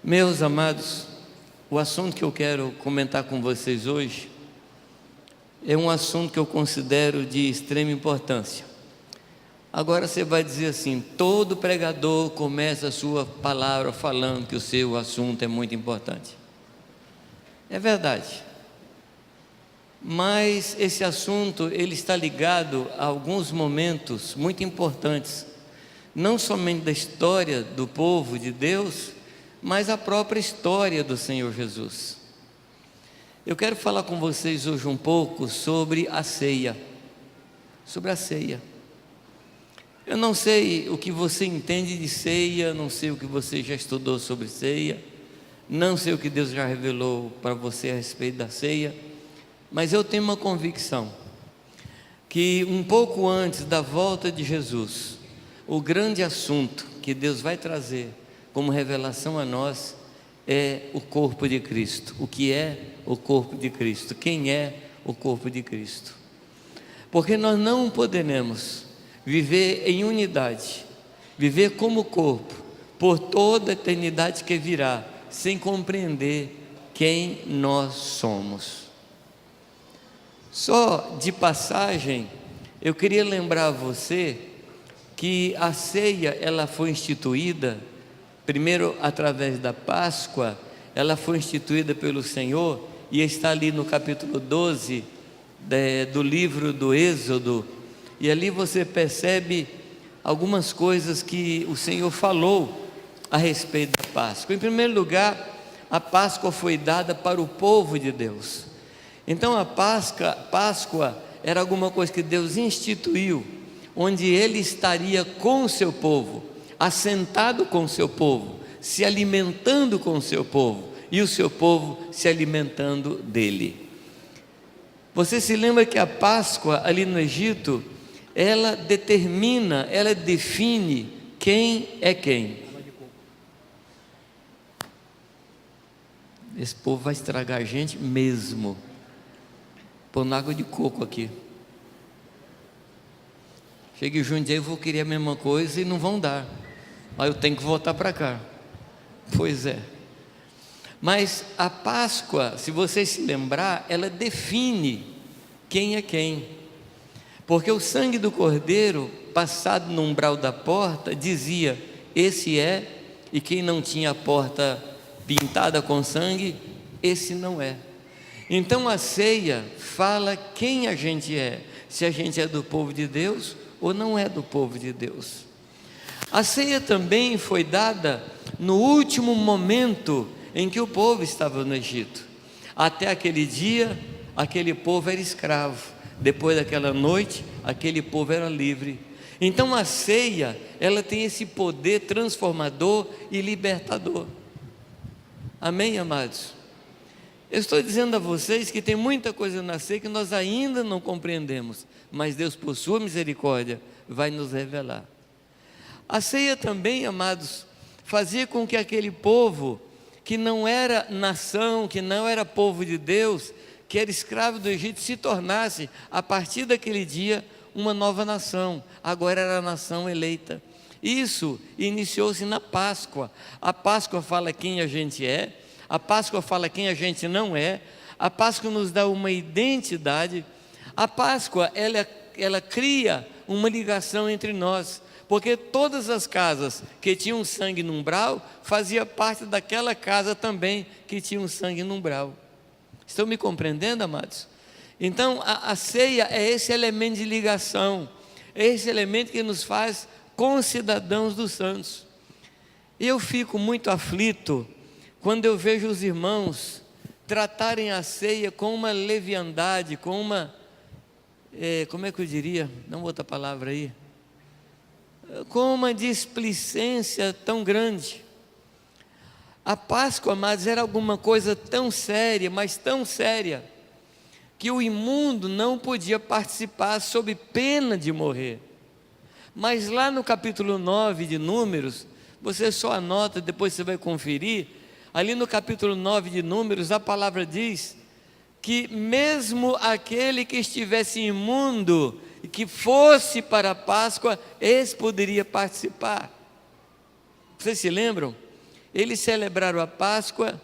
Meus amados, o assunto que eu quero comentar com vocês hoje é um assunto que eu considero de extrema importância. Agora você vai dizer assim: todo pregador começa a sua palavra falando que o seu assunto é muito importante. É verdade, mas esse assunto ele está ligado a alguns momentos muito importantes, não somente da história do povo de Deus, mas a própria história do Senhor Jesus. Eu quero falar com vocês hoje um pouco sobre a ceia. Sobre a ceia. Eu não sei o que você entende de ceia, não sei o que você já estudou sobre ceia, não sei o que Deus já revelou para você a respeito da ceia, mas eu tenho uma convicção, que um pouco antes da volta de Jesus, o grande assunto que Deus vai trazer como revelação a nós é o corpo de Cristo. O que é o corpo de Cristo? Quem é o corpo de Cristo? Porque nós não poderemos viver em unidade, viver como corpo, por toda a eternidade que virá, sem compreender quem nós somos. Só de passagem, eu queria lembrar a você que a ceia ela foi instituída primeiro através da Páscoa. Ela foi instituída pelo Senhor e está ali no capítulo 12 do livro do Êxodo, e ali você percebe algumas coisas que o Senhor falou a respeito da Páscoa. Em primeiro lugar, a Páscoa foi dada para o povo de Deus. Então a Páscoa era alguma coisa que Deus instituiu, onde Ele estaria com o seu povo, assentado com o seu povo, se alimentando com o seu povo, e o seu povo se alimentando dele. Você se lembra que a Páscoa ali no Egito, ela determina, ela define quem é quem. Esse povo vai estragar a gente mesmo. Pondo água de coco aqui. Chega em Jundiaí, eu vou querer a mesma coisa e não vão dar. Aí eu tenho que voltar para cá. Pois é. Mas a Páscoa, se você se lembrar, ela define quem é quem. Porque o sangue do Cordeiro, passado no umbral da porta, dizia: esse é, e quem não tinha a porta pintada com sangue, esse não é. Então a ceia fala quem a gente é, se a gente é do povo de Deus ou não é do povo de Deus. A ceia também foi dada no último momento em que o povo estava no Egito. Até aquele dia, aquele povo era escravo. Depois daquela noite, aquele povo era livre. Então a ceia, ela tem esse poder transformador e libertador. Amém, amados? Eu estou dizendo a vocês que tem muita coisa na ceia que nós ainda não compreendemos, mas Deus, por sua misericórdia, vai nos revelar. A ceia também, amados, fazia com que aquele povo que não era nação, que não era povo de Deus, que era escravo do Egito, se tornasse, a partir daquele dia, uma nova nação. Agora era a nação eleita. Isso iniciou-se na Páscoa. A Páscoa fala quem a gente é, a Páscoa fala quem a gente não é, a Páscoa nos dá uma identidade. A Páscoa, ela cria uma ligação entre nós, porque todas as casas que tinham sangue no umbral, fazia parte daquela casa também que tinha um sangue no umbral. Estão me compreendendo, amados? Então a ceia é esse elemento de ligação, é esse elemento que nos faz concidadãos dos santos. E eu fico muito aflito quando eu vejo os irmãos tratarem a ceia com uma leviandade, com uma, como é que eu diria? Não outra palavra aí. Com uma displicência tão grande. A Páscoa, amados, era alguma coisa tão séria, mas tão séria, que o imundo não podia participar sob pena de morrer. Mas lá no capítulo 9 de Números, você só anota, depois você vai conferir, ali no capítulo 9 de Números, a palavra diz que mesmo aquele que estivesse imundo e que fosse para a Páscoa, esse poderia participar. Vocês se lembram eles celebraram a Páscoa,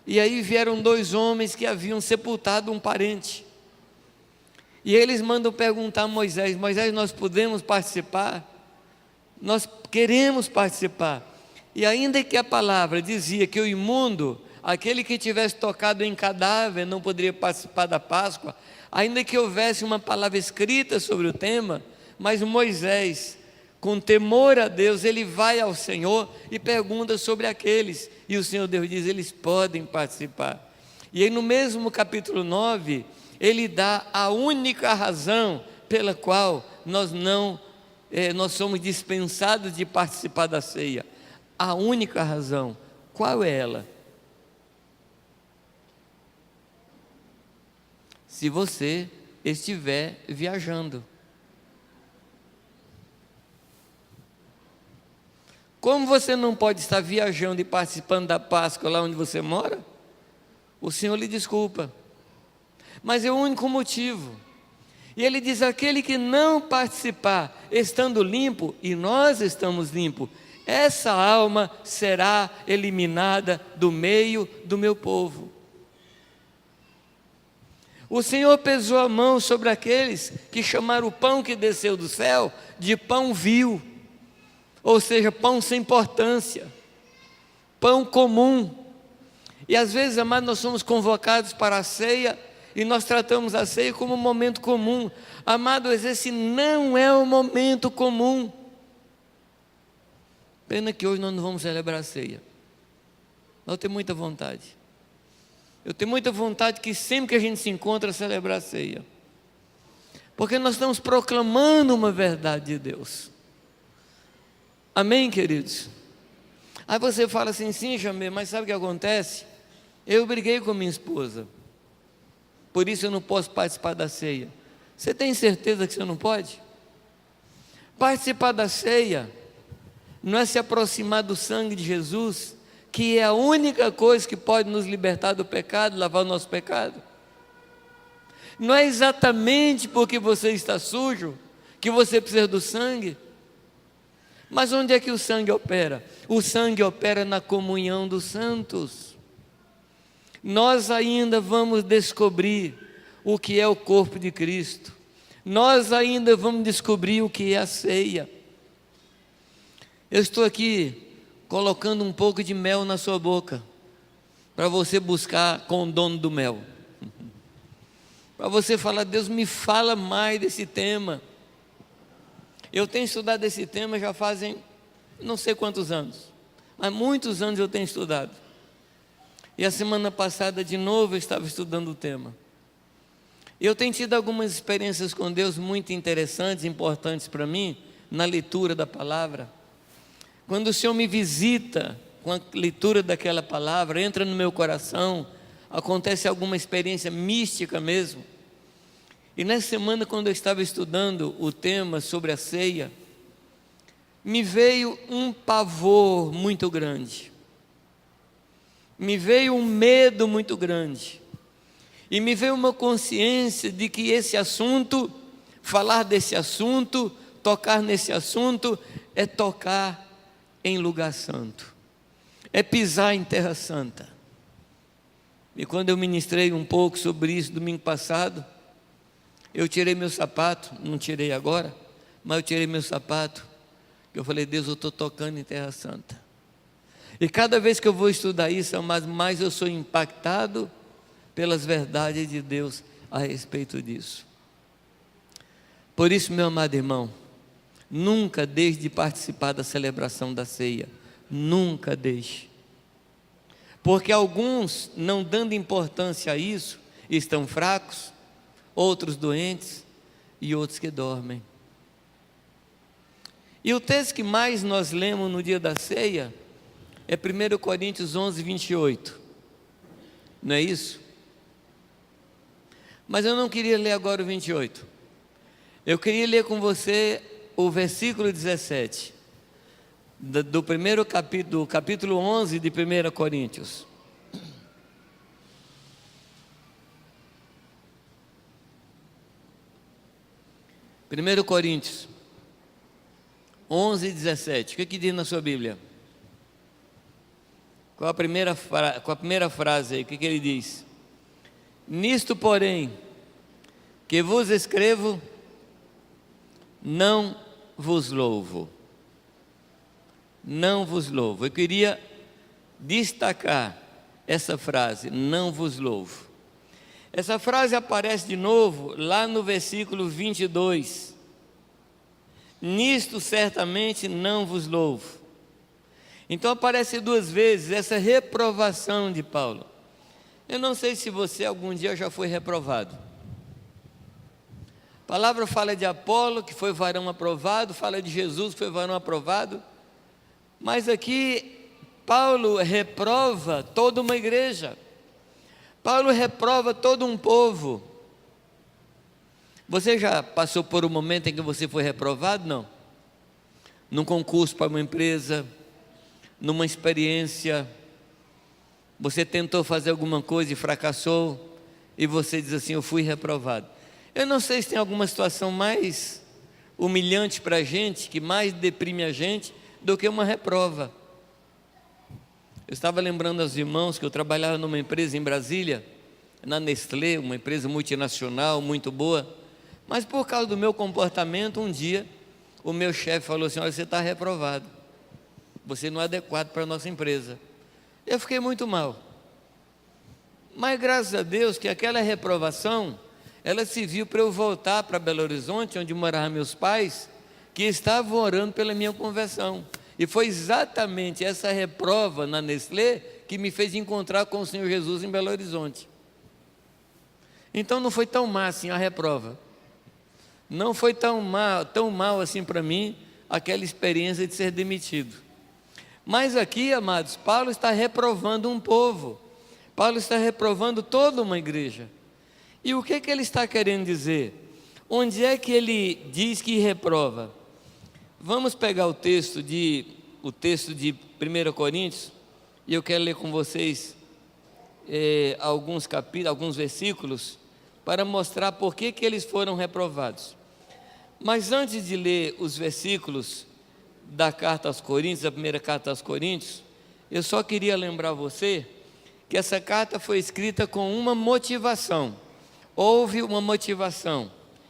e aí vieram 2 homens que haviam sepultado um parente. E eles mandam perguntar a Moisés: Moisés, nós podemos participar? Nós queremos participar. E ainda que a palavra dizia que o imundo, aquele que tivesse tocado em cadáver, não poderia participar da Páscoa, ainda que houvesse uma palavra escrita sobre o tema, mas Moisés, com temor a Deus, ele vai ao Senhor e pergunta sobre aqueles, e o Senhor Deus diz: eles podem participar. E aí no mesmo capítulo 9, ele dá a única razão pela qual nós somos dispensados de participar da ceia. A única razão, qual é ela? Se você estiver viajando. Como você não pode estar viajando e participando da Páscoa lá onde você mora, o Senhor lhe desculpa. Mas é o único motivo. E ele diz: aquele que não participar, estando limpo, e nós estamos limpos, essa alma será eliminada do meio do meu povo. O Senhor pesou a mão sobre aqueles que chamaram o pão que desceu do céu de pão vil, ou seja, pão sem importância, pão comum. E às vezes, amados, nós somos convocados para a ceia, e nós tratamos a ceia como um momento comum. Amados, esse não é um momento comum. Pena que hoje nós não vamos celebrar a ceia. Eu tenho muita vontade. Eu tenho muita vontade que sempre que a gente se encontra, celebrar a ceia. Porque nós estamos proclamando uma verdade de Deus. Amém, queridos? Aí você fala assim: sim, Jamê, mas sabe o que acontece? Eu briguei com minha esposa, por isso eu não posso participar da ceia. Você tem certeza que você não pode? Participar da ceia não é se aproximar do sangue de Jesus, que é a única coisa que pode nos libertar do pecado, lavar o nosso pecado. Não é exatamente porque você está sujo que você precisa do sangue. Mas onde é que o sangue opera? O sangue opera na comunhão dos santos. Nós ainda vamos descobrir o que é o corpo de Cristo. Nós ainda vamos descobrir o que é a ceia. Eu estou aqui colocando um pouco de mel na sua boca, para você buscar com o dono do mel, para você falar: Deus, me fala mais desse tema. Eu tenho estudado esse tema já fazem não sei quantos anos, mas muitos anos eu tenho estudado. E a semana passada de novo eu estava estudando o tema. Eu tenho tido algumas experiências com Deus muito interessantes, importantes para mim, na leitura da palavra. Quando o Senhor me visita com a leitura daquela palavra, entra no meu coração, acontece alguma experiência mística mesmo. E nessa semana, quando eu estava estudando o tema sobre a ceia, me veio um pavor muito grande, me veio um medo muito grande, e me veio uma consciência de que esse assunto, falar desse assunto, tocar nesse assunto, é tocar em lugar santo, é pisar em terra santa. E quando eu ministrei um pouco sobre isso domingo passado, eu tirei meu sapato, não tirei agora, mas eu tirei meu sapato, eu falei: Deus, eu estou tocando em terra santa. E cada vez que eu vou estudar isso, mais eu sou impactado pelas verdades de Deus a respeito disso. Por isso, meu amado irmão, nunca deixe de participar da celebração da ceia, nunca deixe. Porque alguns, não dando importância a isso, estão fracos, outros doentes e outros que dormem. E o texto que mais nós lemos no dia da ceia é 1 Coríntios 11, 28. Não é isso? Mas eu não queria ler agora o 28. Eu queria ler com você o versículo 17, do primeiro capítulo, capítulo 11 de 1 Coríntios. Primeiro Coríntios 11, 17. O que diz na sua Bíblia? com a primeira frase aí, o que ele diz? Nisto, porém, que vos escrevo, não vos louvo. Não vos louvo. Eu queria destacar essa frase, não vos louvo. Essa frase aparece de novo lá no versículo 22. Nisto certamente não vos louvo. Então aparece duas vezes essa reprovação de Paulo. Eu não sei se você algum dia já foi reprovado. A palavra fala de Apolo, que foi varão aprovado, fala de Jesus, que foi varão aprovado. Mas aqui Paulo reprova toda uma igreja. Paulo reprova todo um povo. Você já passou por um momento em que você foi reprovado? Não. Num concurso para uma empresa, numa experiência, você tentou fazer alguma coisa e fracassou, e você diz assim, eu fui reprovado. Eu não sei se tem alguma situação mais humilhante para a gente, que mais deprime a gente, do que uma reprova. Eu estava lembrando aos irmãos que eu trabalhava numa empresa em Brasília, na Nestlé, uma empresa multinacional, muito boa, mas por causa do meu comportamento, um dia, o meu chefe falou assim, olha, você está reprovado, você não é adequado para a nossa empresa. Eu fiquei muito mal, mas graças a Deus que aquela reprovação, ela serviu para eu voltar para Belo Horizonte, onde moravam meus pais, que estavam orando pela minha conversão. E foi exatamente essa reprova na Nestlé que me fez encontrar com o Senhor Jesus em Belo Horizonte. Então não foi tão má assim a reprova. Não foi tão mal assim para mim aquela experiência de ser demitido. Mas aqui, amados, Paulo está reprovando um povo. Paulo está reprovando toda uma igreja. E o que ele está querendo dizer? Onde é que ele diz que reprova? Vamos pegar o texto de 1 Coríntios, e eu quero ler com vocês alguns versículos, para mostrar por que eles foram reprovados. Mas antes de ler os versículos da carta aos Coríntios, da primeira carta aos Coríntios, eu só queria lembrar você que essa carta foi escrita com uma motivação. Houve uma motivação.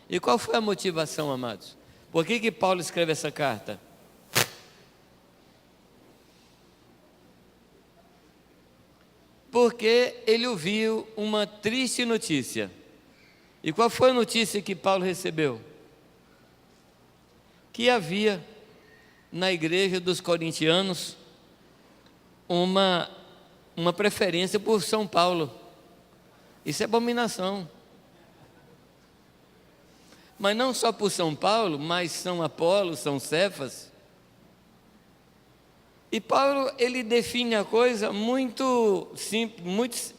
E qual foi a motivação, amados? Por que Paulo escreve essa carta? Porque ele ouviu uma triste notícia. E qual foi a notícia que Paulo recebeu? Que havia na igreja dos corintianos uma preferência por São Paulo. Isso é abominação. Mas não só por São Paulo, mas São Apolo, São Cefas. E Paulo, ele define a coisa muito simples,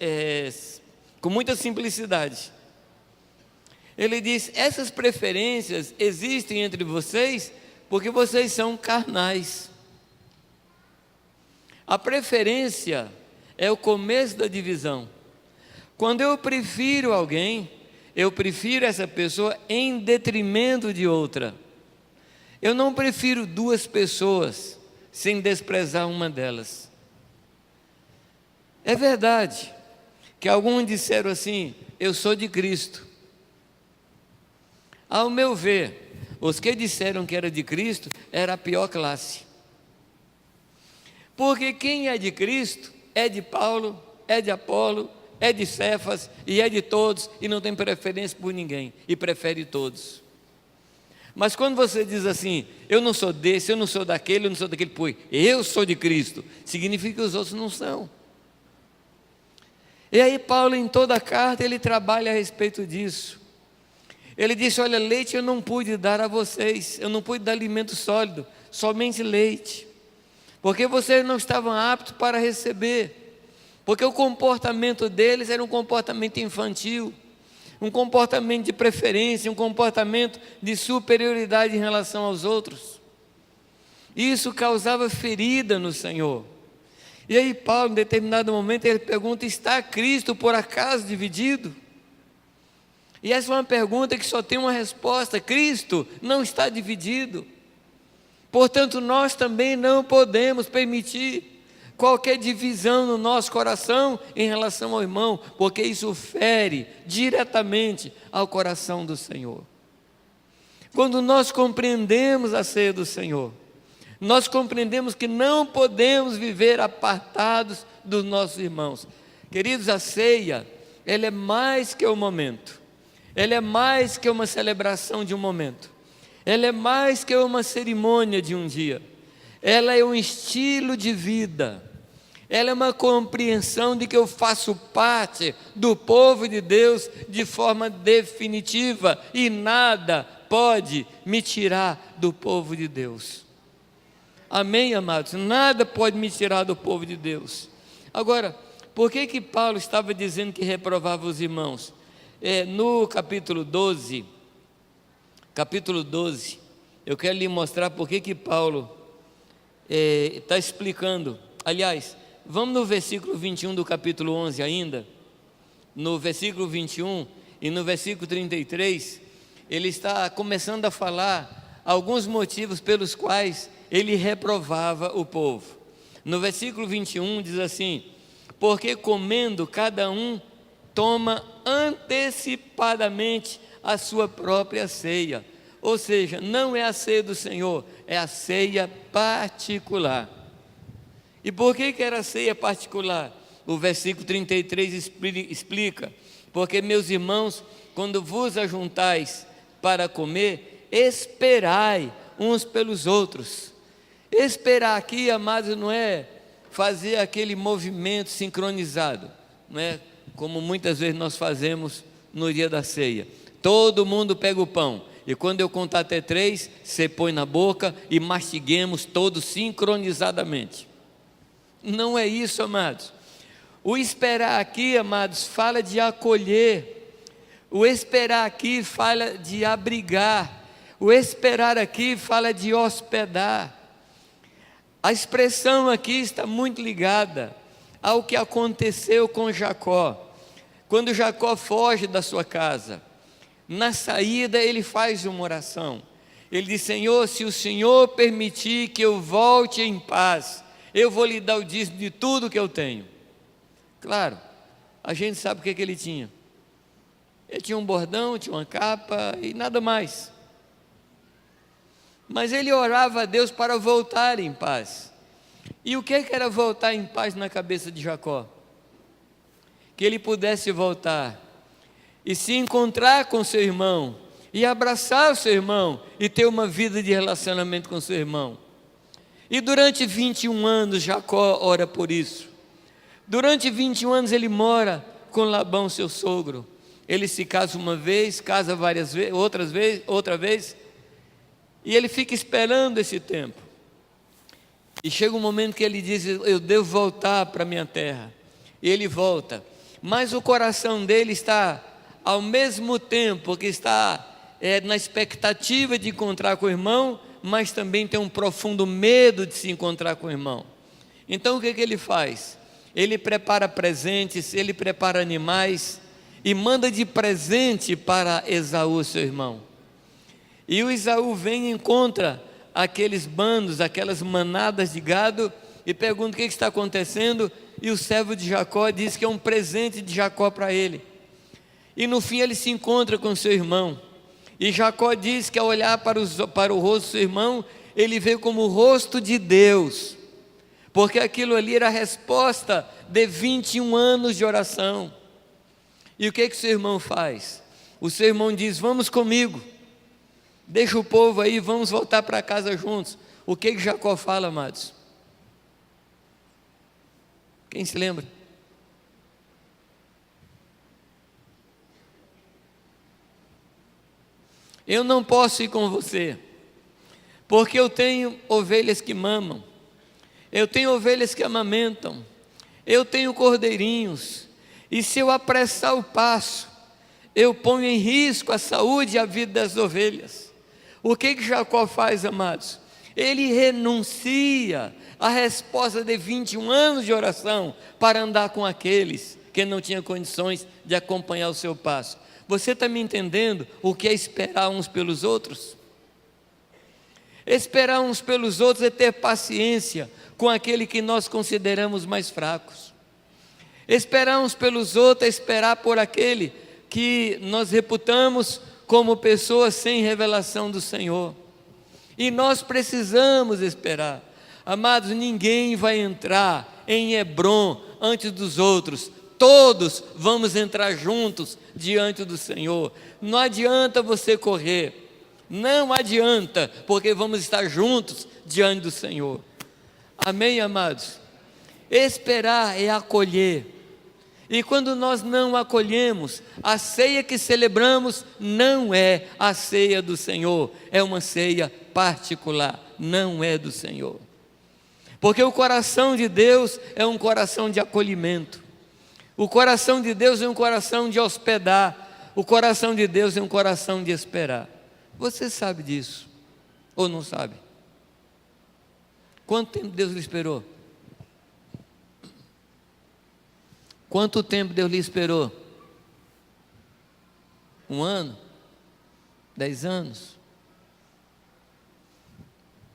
com muita simplicidade. Ele diz, essas preferências existem entre vocês porque vocês são carnais. A preferência é o começo da divisão. Quando eu prefiro alguém, eu prefiro essa pessoa em detrimento de outra. Eu não prefiro duas pessoas sem desprezar uma delas. É verdade que alguns disseram assim, eu sou de Cristo. Ao meu ver, os que disseram que era de Cristo, era a pior classe. Porque quem é de Cristo, é de Paulo, é de Apolo, é de Cefas e é de todos e não tem preferência por ninguém e prefere todos. Mas quando você diz assim, eu não sou desse, eu não sou daquele, eu não sou daquele, pois eu sou de Cristo, significa que os outros não são. E aí Paulo em toda a carta ele trabalha a respeito disso. Ele disse, olha, leite eu não pude dar a vocês, eu não pude dar alimento sólido, somente leite, porque vocês não estavam aptos para receber. Porque o comportamento deles era um comportamento infantil, um comportamento de preferência, um comportamento de superioridade em relação aos outros. Isso causava ferida no Senhor. E aí Paulo, em determinado momento, ele pergunta, está Cristo por acaso dividido? E essa é uma pergunta que só tem uma resposta, Cristo não está dividido. Portanto, nós também não podemos permitir. qualquer divisão no nosso coração em relação ao irmão, porque isso fere diretamente ao coração do Senhor. Quando nós compreendemos a ceia do Senhor, nós compreendemos que não podemos viver apartados dos nossos irmãos. Queridos, a ceia, ela é mais que um momento, ela é mais que uma celebração de um momento, ela é mais que uma cerimônia de um dia, ela é um estilo de vida, ela é uma compreensão de que eu faço parte do povo de Deus de forma definitiva e nada pode me tirar do povo de Deus. Amém, amados? Nada pode me tirar do povo de Deus. Agora, por que Paulo estava dizendo que reprovava os irmãos? No capítulo 12, eu quero lhe mostrar por que Paulo está explicando. Aliás, vamos no versículo 21 do capítulo 11 ainda. No versículo 21 e no versículo 33, ele está começando a falar alguns motivos pelos quais ele reprovava o povo. No versículo 21 diz assim: porque comendo cada um toma antecipadamente a sua própria ceia. Ou seja, não é a ceia do Senhor, é a ceia particular. E por que era a ceia particular? O versículo 33 explica: porque, meus irmãos, quando vos ajuntais para comer, esperai uns pelos outros. Esperar aqui, amados, não é fazer aquele movimento sincronizado, não é como muitas vezes nós fazemos no dia da ceia. Todo mundo pega o pão, e quando eu contar até 3, você põe na boca e mastiguemos todos sincronizadamente. Não é isso, amados. O esperar aqui, amados, fala de acolher. O esperar aqui fala de abrigar. O esperar aqui fala de hospedar. A expressão aqui está muito ligada ao que aconteceu com Jacó. Quando Jacó foge da sua casa, na saída ele faz uma oração. Ele diz: Senhor, se o Senhor permitir que eu volte em paz, eu vou lhe dar o dízimo de tudo que eu tenho. Claro, a gente sabe o que ele tinha. Ele tinha um bordão, tinha uma capa e nada mais. Mas ele orava a Deus para voltar em paz. E o que era voltar em paz na cabeça de Jacó? Que ele pudesse voltar e se encontrar com seu irmão, e abraçar o seu irmão, e ter uma vida de relacionamento com seu irmão. E durante 21 anos Jacó ora por isso. Durante 21 anos ele mora com Labão, seu sogro. Ele se casa uma vez, casa várias vezes, outra vez, e ele fica esperando esse tempo. E chega um momento que ele diz: eu devo voltar para a minha terra. E ele volta, mas o coração dele está, ao mesmo tempo que está na expectativa de encontrar com o irmão, mas também tem um profundo medo de se encontrar com o irmão. Então o que ele faz? Ele prepara presentes, ele prepara animais e manda de presente para Esaú, seu irmão. E o Esaú vem e encontra aqueles bandos, aquelas manadas de gado, e pergunta o que está acontecendo, e o servo de Jacó diz que é um presente de Jacó para ele. E no fim ele se encontra com seu irmão, e Jacó diz que ao olhar para o rosto do seu irmão, ele vê como o rosto de Deus, porque aquilo ali era a resposta de 21 anos de oração. E o que seu irmão faz? O seu irmão diz: vamos comigo, deixa o povo aí, vamos voltar para casa juntos. O que Jacó fala, amados? Quem se lembra? Eu não posso ir com você, porque eu tenho ovelhas que mamam, eu tenho ovelhas que amamentam, eu tenho cordeirinhos, e se eu apressar o passo, eu ponho em risco a saúde e a vida das ovelhas. O que Jacó faz, amados? Ele renuncia à resposta de 21 anos de oração para andar com aqueles que não tinham condições de acompanhar o seu passo. Você está me entendendo o que é esperar uns pelos outros? Esperar uns pelos outros é ter paciência com aquele que nós consideramos mais fracos. Esperar uns pelos outros é esperar por aquele que nós reputamos como pessoas sem revelação do Senhor. E nós precisamos esperar. Amados, ninguém vai entrar em Hebrom antes dos outros. Todos vamos entrar juntos diante do Senhor. Não adianta você correr. Não adianta, porque vamos estar juntos diante do Senhor. Amém, amados? Esperar é acolher. E quando nós não acolhemos, a ceia que celebramos não é a ceia do Senhor, é uma ceia particular, não é do Senhor. Porque o coração de Deus é um coração de acolhimento. O coração de Deus é um coração de hospedar. O coração de Deus é um coração de esperar. Você sabe disso, ou não sabe? Quanto tempo Deus lhe esperou? Quanto tempo Deus lhe esperou? 1 ano? 10 anos?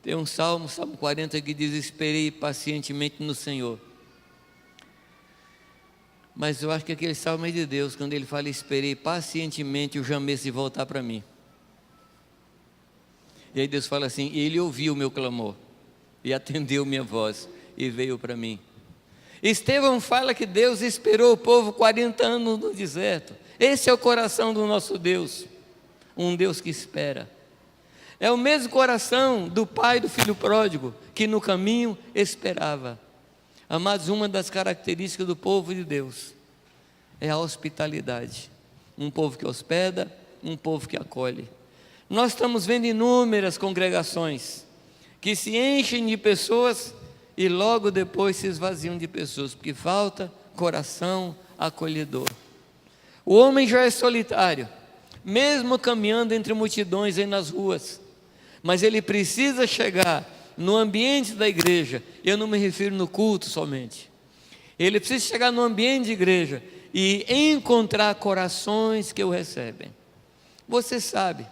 Tem um salmo, Salmo 40, que diz: esperei pacientemente no Senhor. Mas eu acho que aquele salmo é de Deus, quando ele fala esperei pacientemente o jamê se voltar para mim. E aí Deus fala assim: ele ouviu o meu clamor, e atendeu minha voz, e veio para mim. Estevão fala que Deus esperou o povo 40 anos no deserto. Esse é o coração do nosso Deus, um Deus que espera. É o mesmo coração do pai do filho pródigo, que no caminho esperava. Amados, uma das características do povo de Deus é a hospitalidade. Um povo que hospeda, um povo que acolhe. Nós estamos vendo inúmeras congregações que se enchem de pessoas e logo depois se esvaziam de pessoas, porque falta coração acolhedor. O homem já é solitário, mesmo caminhando entre multidões aí nas ruas, mas ele precisa chegar no ambiente da igreja. Eu não me refiro no culto somente. Ele precisa chegar no ambiente de igreja e encontrar corações que o recebem. Você sabe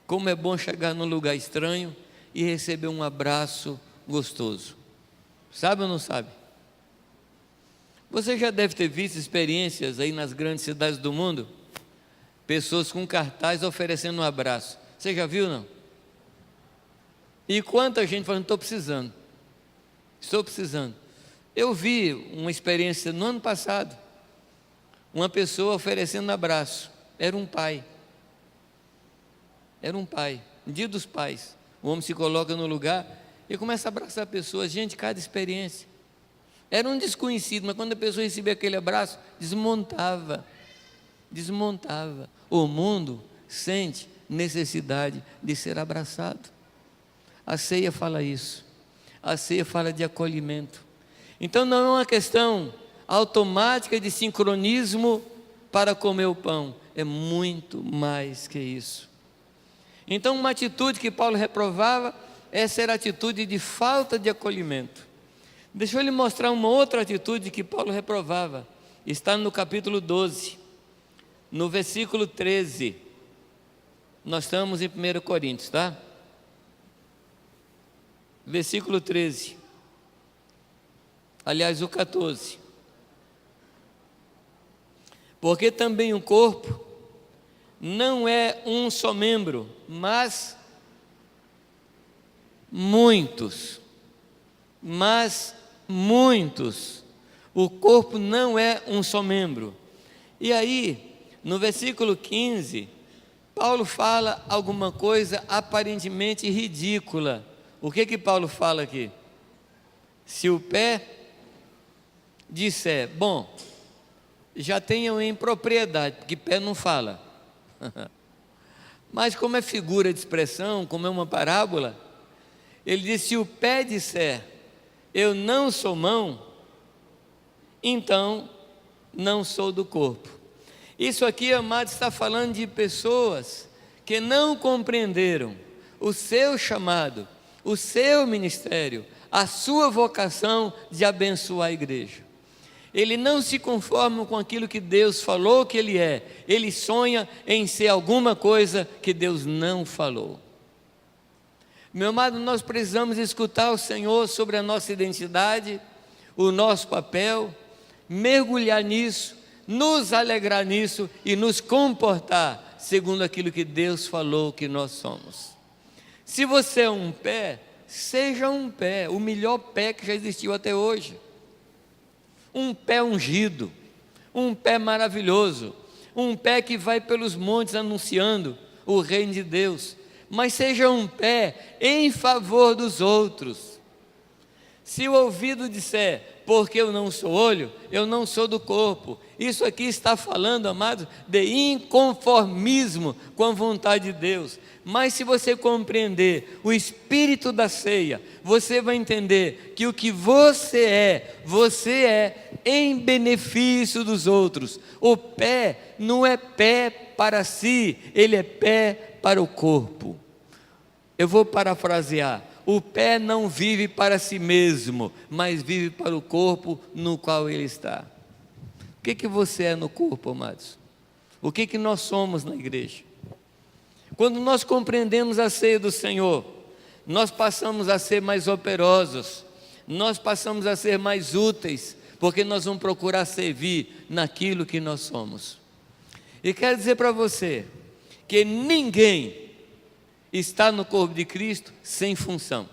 como é bom chegar num lugar estranho e receber um abraço gostoso. Sabe ou não sabe? Você já deve ter visto experiências aí nas grandes cidades do mundo, pessoas com cartaz oferecendo um abraço. Você já viu, não? E quanta gente falando: estou precisando. Eu vi uma experiência no ano passado, uma pessoa oferecendo um abraço. Era um pai, dia dos pais. O homem se coloca no lugar e começa a abraçar pessoas. Gente, cada experiência. Era um desconhecido, mas quando a pessoa recebia aquele abraço, desmontava. O mundo sente necessidade de ser abraçado. A ceia fala isso. A ceia fala de acolhimento. Então não é uma questão automática de sincronismo para comer o pão. É muito mais que isso. Então uma atitude que Paulo reprovava, essa era a atitude de falta de acolhimento. Deixa eu lhe mostrar uma outra atitude que Paulo reprovava. Está no capítulo 12, no versículo 13. Nós estamos em 1 Coríntios, tá? Versículo 13. Aliás, o 14. Porque também o corpo não é um só membro, mas muitos. O corpo não é um só membro. E aí, no versículo 15, Paulo fala alguma coisa aparentemente ridícula. O que Paulo fala aqui? Se o pé disser: bom, já tenham em propriedade, porque pé não fala. Mas como é figura de expressão, como é uma parábola, ele diz: se o pé disser: eu não sou mão, então não sou do corpo. Isso aqui, amado, está falando de pessoas que não compreenderam o seu chamado, o seu ministério, a sua vocação de abençoar a igreja. Ele não se conforma com aquilo que Deus falou que ele é. Ele sonha em ser alguma coisa que Deus não falou. Meu amado, nós precisamos escutar o Senhor sobre a nossa identidade, o nosso papel, mergulhar nisso, nos alegrar nisso e nos comportar segundo aquilo que Deus falou que nós somos. Se você é um pé, seja um pé, o melhor pé que já existiu até hoje. Um pé ungido, um pé maravilhoso, um pé que vai pelos montes anunciando o reino de Deus, mas seja um pé em favor dos outros. Se o ouvido disser, porque eu não sou olho, eu não sou do corpo, isso aqui está falando, amados, de inconformismo com a vontade de Deus. Mas se você compreender o espírito da ceia, você vai entender que o que você é em benefício dos outros. O pé não é pé para si, ele é pé para o corpo. Eu vou parafrasear: o pé não vive para si mesmo, mas vive para o corpo no qual ele está. O que você é no corpo, amados? O que nós somos na igreja? Quando nós compreendemos a ceia do Senhor, nós passamos a ser mais operosos, nós passamos a ser mais úteis, porque nós vamos procurar servir naquilo que nós somos. E quero dizer para você que ninguém está no corpo de Cristo sem função.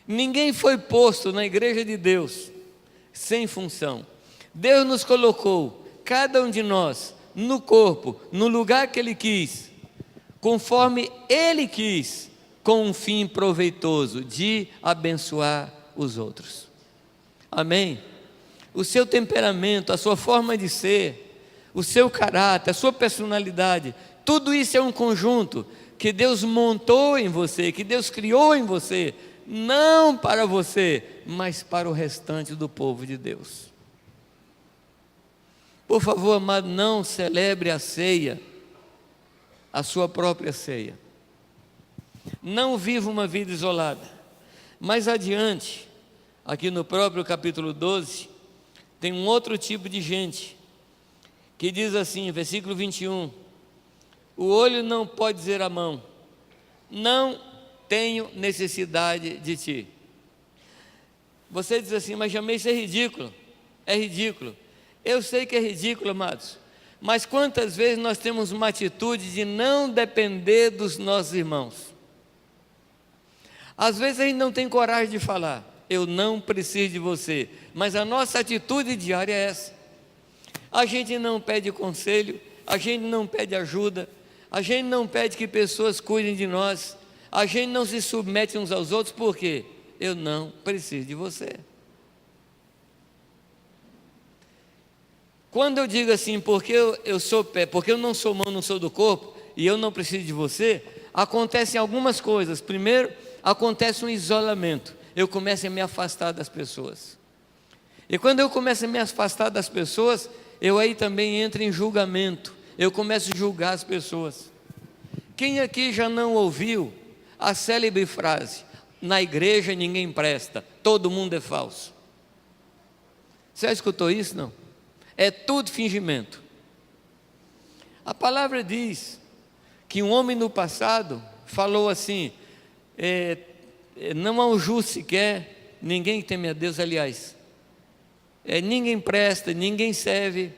Ninguém foi posto na igreja de Deus sem função. Deus nos colocou, cada um de nós, no corpo, no lugar que Ele quis, conforme Ele quis, com um fim proveitoso de abençoar os outros. Amém? O seu temperamento, a sua forma de ser, o seu caráter, a sua personalidade, tudo isso é um conjunto que Deus montou em você, que Deus criou em você, não para você, mas para o restante do povo de Deus. Por favor, amado, não celebre a ceia, a sua própria ceia. Não viva uma vida isolada. Mais adiante, aqui no próprio capítulo 12, tem um outro tipo de gente, que diz assim, versículo 21, o olho não pode dizer à mão, não tenho necessidade de ti. Você diz assim, mas Jamei, isso é ridículo. É ridículo. Eu sei que é ridículo, amados, mas quantas vezes nós temos uma atitude de não depender dos nossos irmãos? Às vezes a gente não tem coragem de falar, eu não preciso de você, mas a nossa atitude diária é essa. A gente não pede conselho, a gente não pede ajuda, a gente não pede que pessoas cuidem de nós, a gente não se submete uns aos outros, por quê? Eu não preciso de você. Quando eu digo assim, porque eu sou pé, porque eu não sou mão, não sou do corpo, e eu não preciso de você, acontecem algumas coisas. Primeiro, acontece um isolamento, eu começo a me afastar das pessoas. E quando eu começo a me afastar das pessoas, eu aí também entro em julgamento, eu começo a julgar as pessoas. Quem aqui já não ouviu a célebre frase, na igreja ninguém presta, todo mundo é falso? Você já escutou isso? Não? É tudo fingimento. A palavra diz que um homem no passado falou assim, não há um justo sequer, ninguém teme a Deus, aliás, ninguém presta, ninguém serve,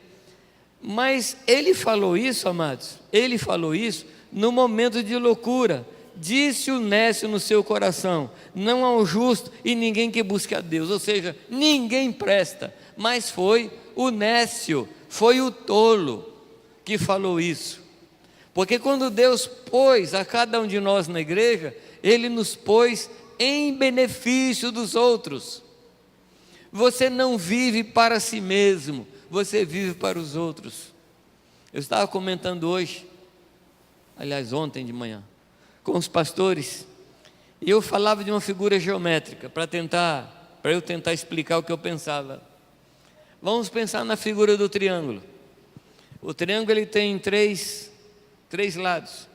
mas ele falou isso, amados, ele falou isso no momento de loucura. Disse o nécio no seu coração, não há um justo e ninguém que busque a Deus, ou seja, ninguém presta, mas foi o nécio, foi o tolo que falou isso, porque quando Deus pôs a cada um de nós na igreja, Ele nos pôs em benefício dos outros. Você não vive para si mesmo, você vive para os outros. Eu estava comentando hoje, aliás ontem de manhã, com os pastores, e eu falava de uma figura geométrica, para eu tentar explicar o que eu pensava. Vamos pensar na figura do triângulo. O triângulo ele tem três lados,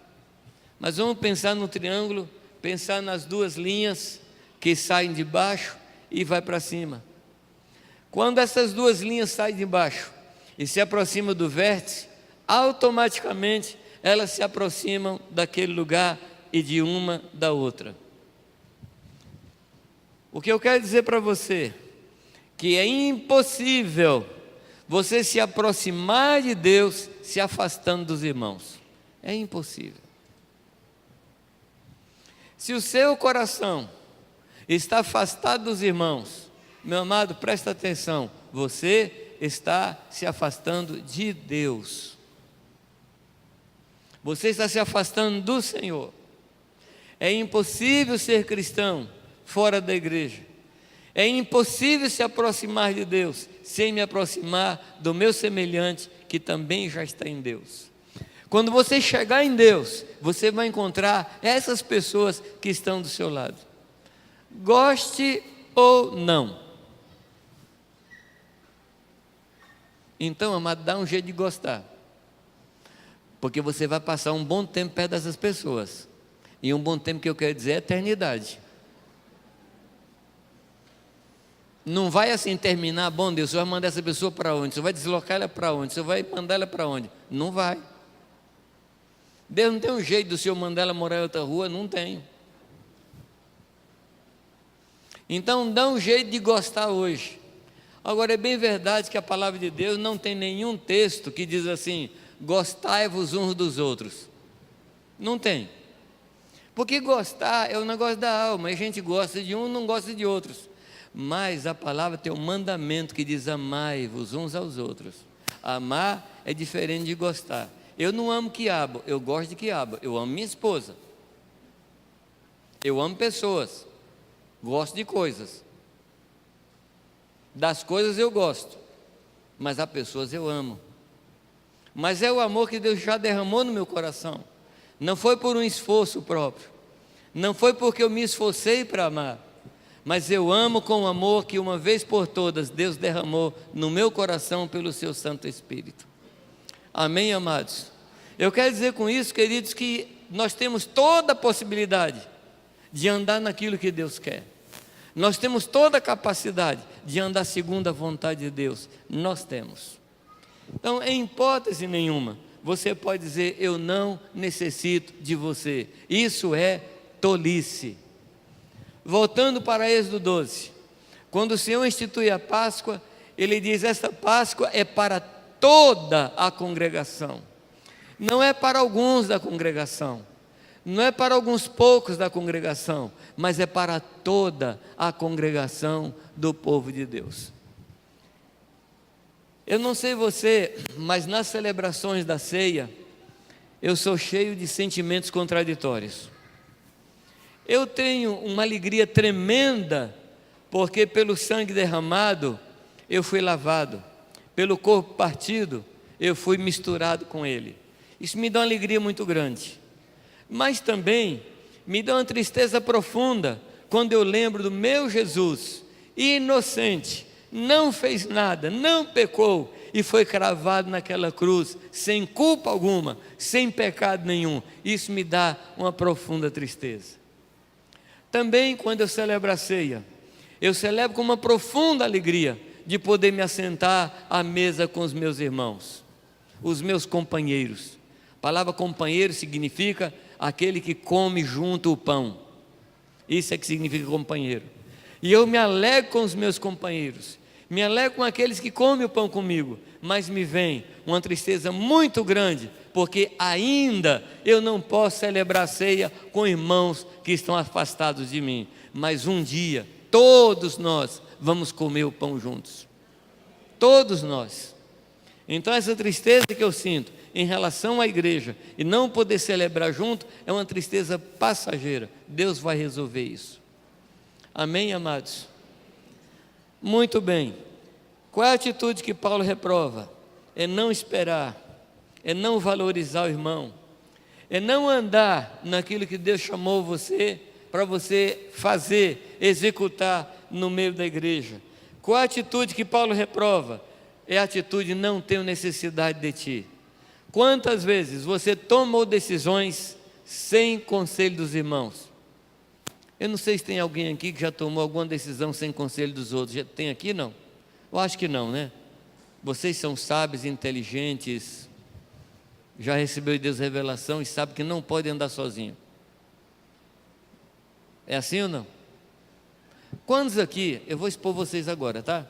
mas vamos pensar no triângulo, pensar nas duas linhas que saem de baixo e vai para cima. Quando essas duas linhas saem de baixo e se aproximam do vértice, automaticamente elas se aproximam daquele lugar e de uma da outra. O que eu quero dizer para você, que é impossível você se aproximar de Deus se afastando dos irmãos. É impossível. Se o seu coração está afastado dos irmãos, meu amado, presta atenção, você está se afastando de Deus. Você está se afastando do Senhor. É impossível ser cristão fora da igreja. É impossível se aproximar de Deus sem me aproximar do meu semelhante que também já está em Deus. Quando você chegar em Deus, você vai encontrar essas pessoas que estão do seu lado. Goste ou não. Então, amado, dá um jeito de gostar. Porque você vai passar um bom tempo perto dessas pessoas. E um bom tempo que eu quero dizer é eternidade. Não vai assim terminar, bom Deus, você vai mandar essa pessoa para onde? Você vai deslocar ela para onde? Você vai mandar ela para onde? Não vai. Deus não tem um jeito do Senhor mandar ela morar em outra rua? Não tem. Então dá um jeito de gostar hoje. Agora é bem verdade que a palavra de Deus não tem nenhum texto que diz assim, gostai-vos uns dos outros. Não tem. Porque gostar é o negócio da alma, a gente gosta de um, não gosta de outros. Mas a palavra tem um mandamento que diz amai-vos uns aos outros. Amar é diferente de gostar. Eu não amo quiabo, eu gosto de quiabo. Eu amo minha esposa. Eu amo pessoas. Gosto de coisas. Das coisas eu gosto. Mas há pessoas eu amo. Mas é o amor que Deus já derramou no meu coração. Não foi por um esforço próprio. Não foi porque eu me esforcei para amar. Mas eu amo com o amor que uma vez por todas Deus derramou no meu coração pelo seu Santo Espírito. Amém, amados? Eu quero dizer com isso, queridos, que nós temos toda a possibilidade de andar naquilo que Deus quer. Nós temos toda a capacidade de andar segundo a vontade de Deus. Nós temos. Então, em hipótese nenhuma, você pode dizer, eu não necessito de você. Isso é tolice. Voltando para Êxodo 12, quando o Senhor institui a Páscoa, Ele diz, esta Páscoa é para toda a congregação, não é para alguns da congregação, não é para alguns poucos da congregação, mas é para toda a congregação do povo de Deus. Eu não sei você, mas nas celebrações da ceia, eu sou cheio de sentimentos contraditórios. Eu tenho uma alegria tremenda, porque pelo sangue derramado, eu fui lavado, pelo corpo partido, eu fui misturado com Ele. Isso me dá uma alegria muito grande, mas também me dá uma tristeza profunda, quando eu lembro do meu Jesus, inocente, não fez nada, não pecou, e foi cravado naquela cruz, sem culpa alguma, sem pecado nenhum. Isso me dá uma profunda tristeza. Também quando eu celebro a ceia, eu celebro com uma profunda alegria de poder me assentar à mesa com os meus irmãos, os meus companheiros. A palavra companheiro significa aquele que come junto o pão. Isso é que significa companheiro. E eu me alegro com os meus companheiros, me alegro com aqueles que comem o pão comigo, mas me vem uma tristeza muito grande, porque ainda eu não posso celebrar a ceia com irmãos que estão afastados de mim, mas um dia, todos nós vamos comer o pão juntos, todos nós. Então essa tristeza que eu sinto em relação à igreja, e não poder celebrar junto, é uma tristeza passageira. Deus vai resolver isso. Amém, amados? Muito bem. Qual é a atitude que Paulo reprova? É não esperar, é não valorizar o irmão, é não andar naquilo que Deus chamou você para você fazer, executar no meio da igreja. Qual a atitude que Paulo reprova? É a atitude de não ter necessidade de ti. Quantas vezes você tomou decisões sem conselho dos irmãos? Eu não sei se tem alguém aqui que já tomou alguma decisão sem conselho dos outros. Já tem aqui, não? Eu acho que não, né? Vocês são sábios, inteligentes, já recebeu de Deus revelação e sabe que não pode andar sozinho. É assim ou não? Quantos aqui, eu vou expor vocês agora, tá?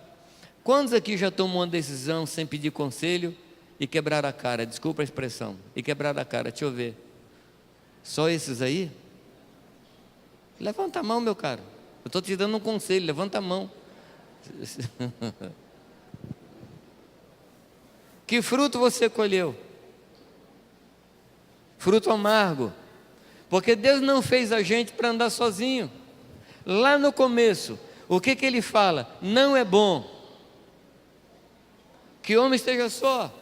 Quantos aqui já tomou uma decisão sem pedir conselho e quebraram a cara? Desculpa a expressão. E quebraram a cara, deixa eu ver. Só esses aí? Levanta a mão, meu caro. Eu estou te dando um conselho, levanta a mão. Que fruto você colheu? Fruto amargo. Porque Deus não fez a gente para andar sozinho. Lá no começo, o que ele fala? Não é bom que o homem esteja só.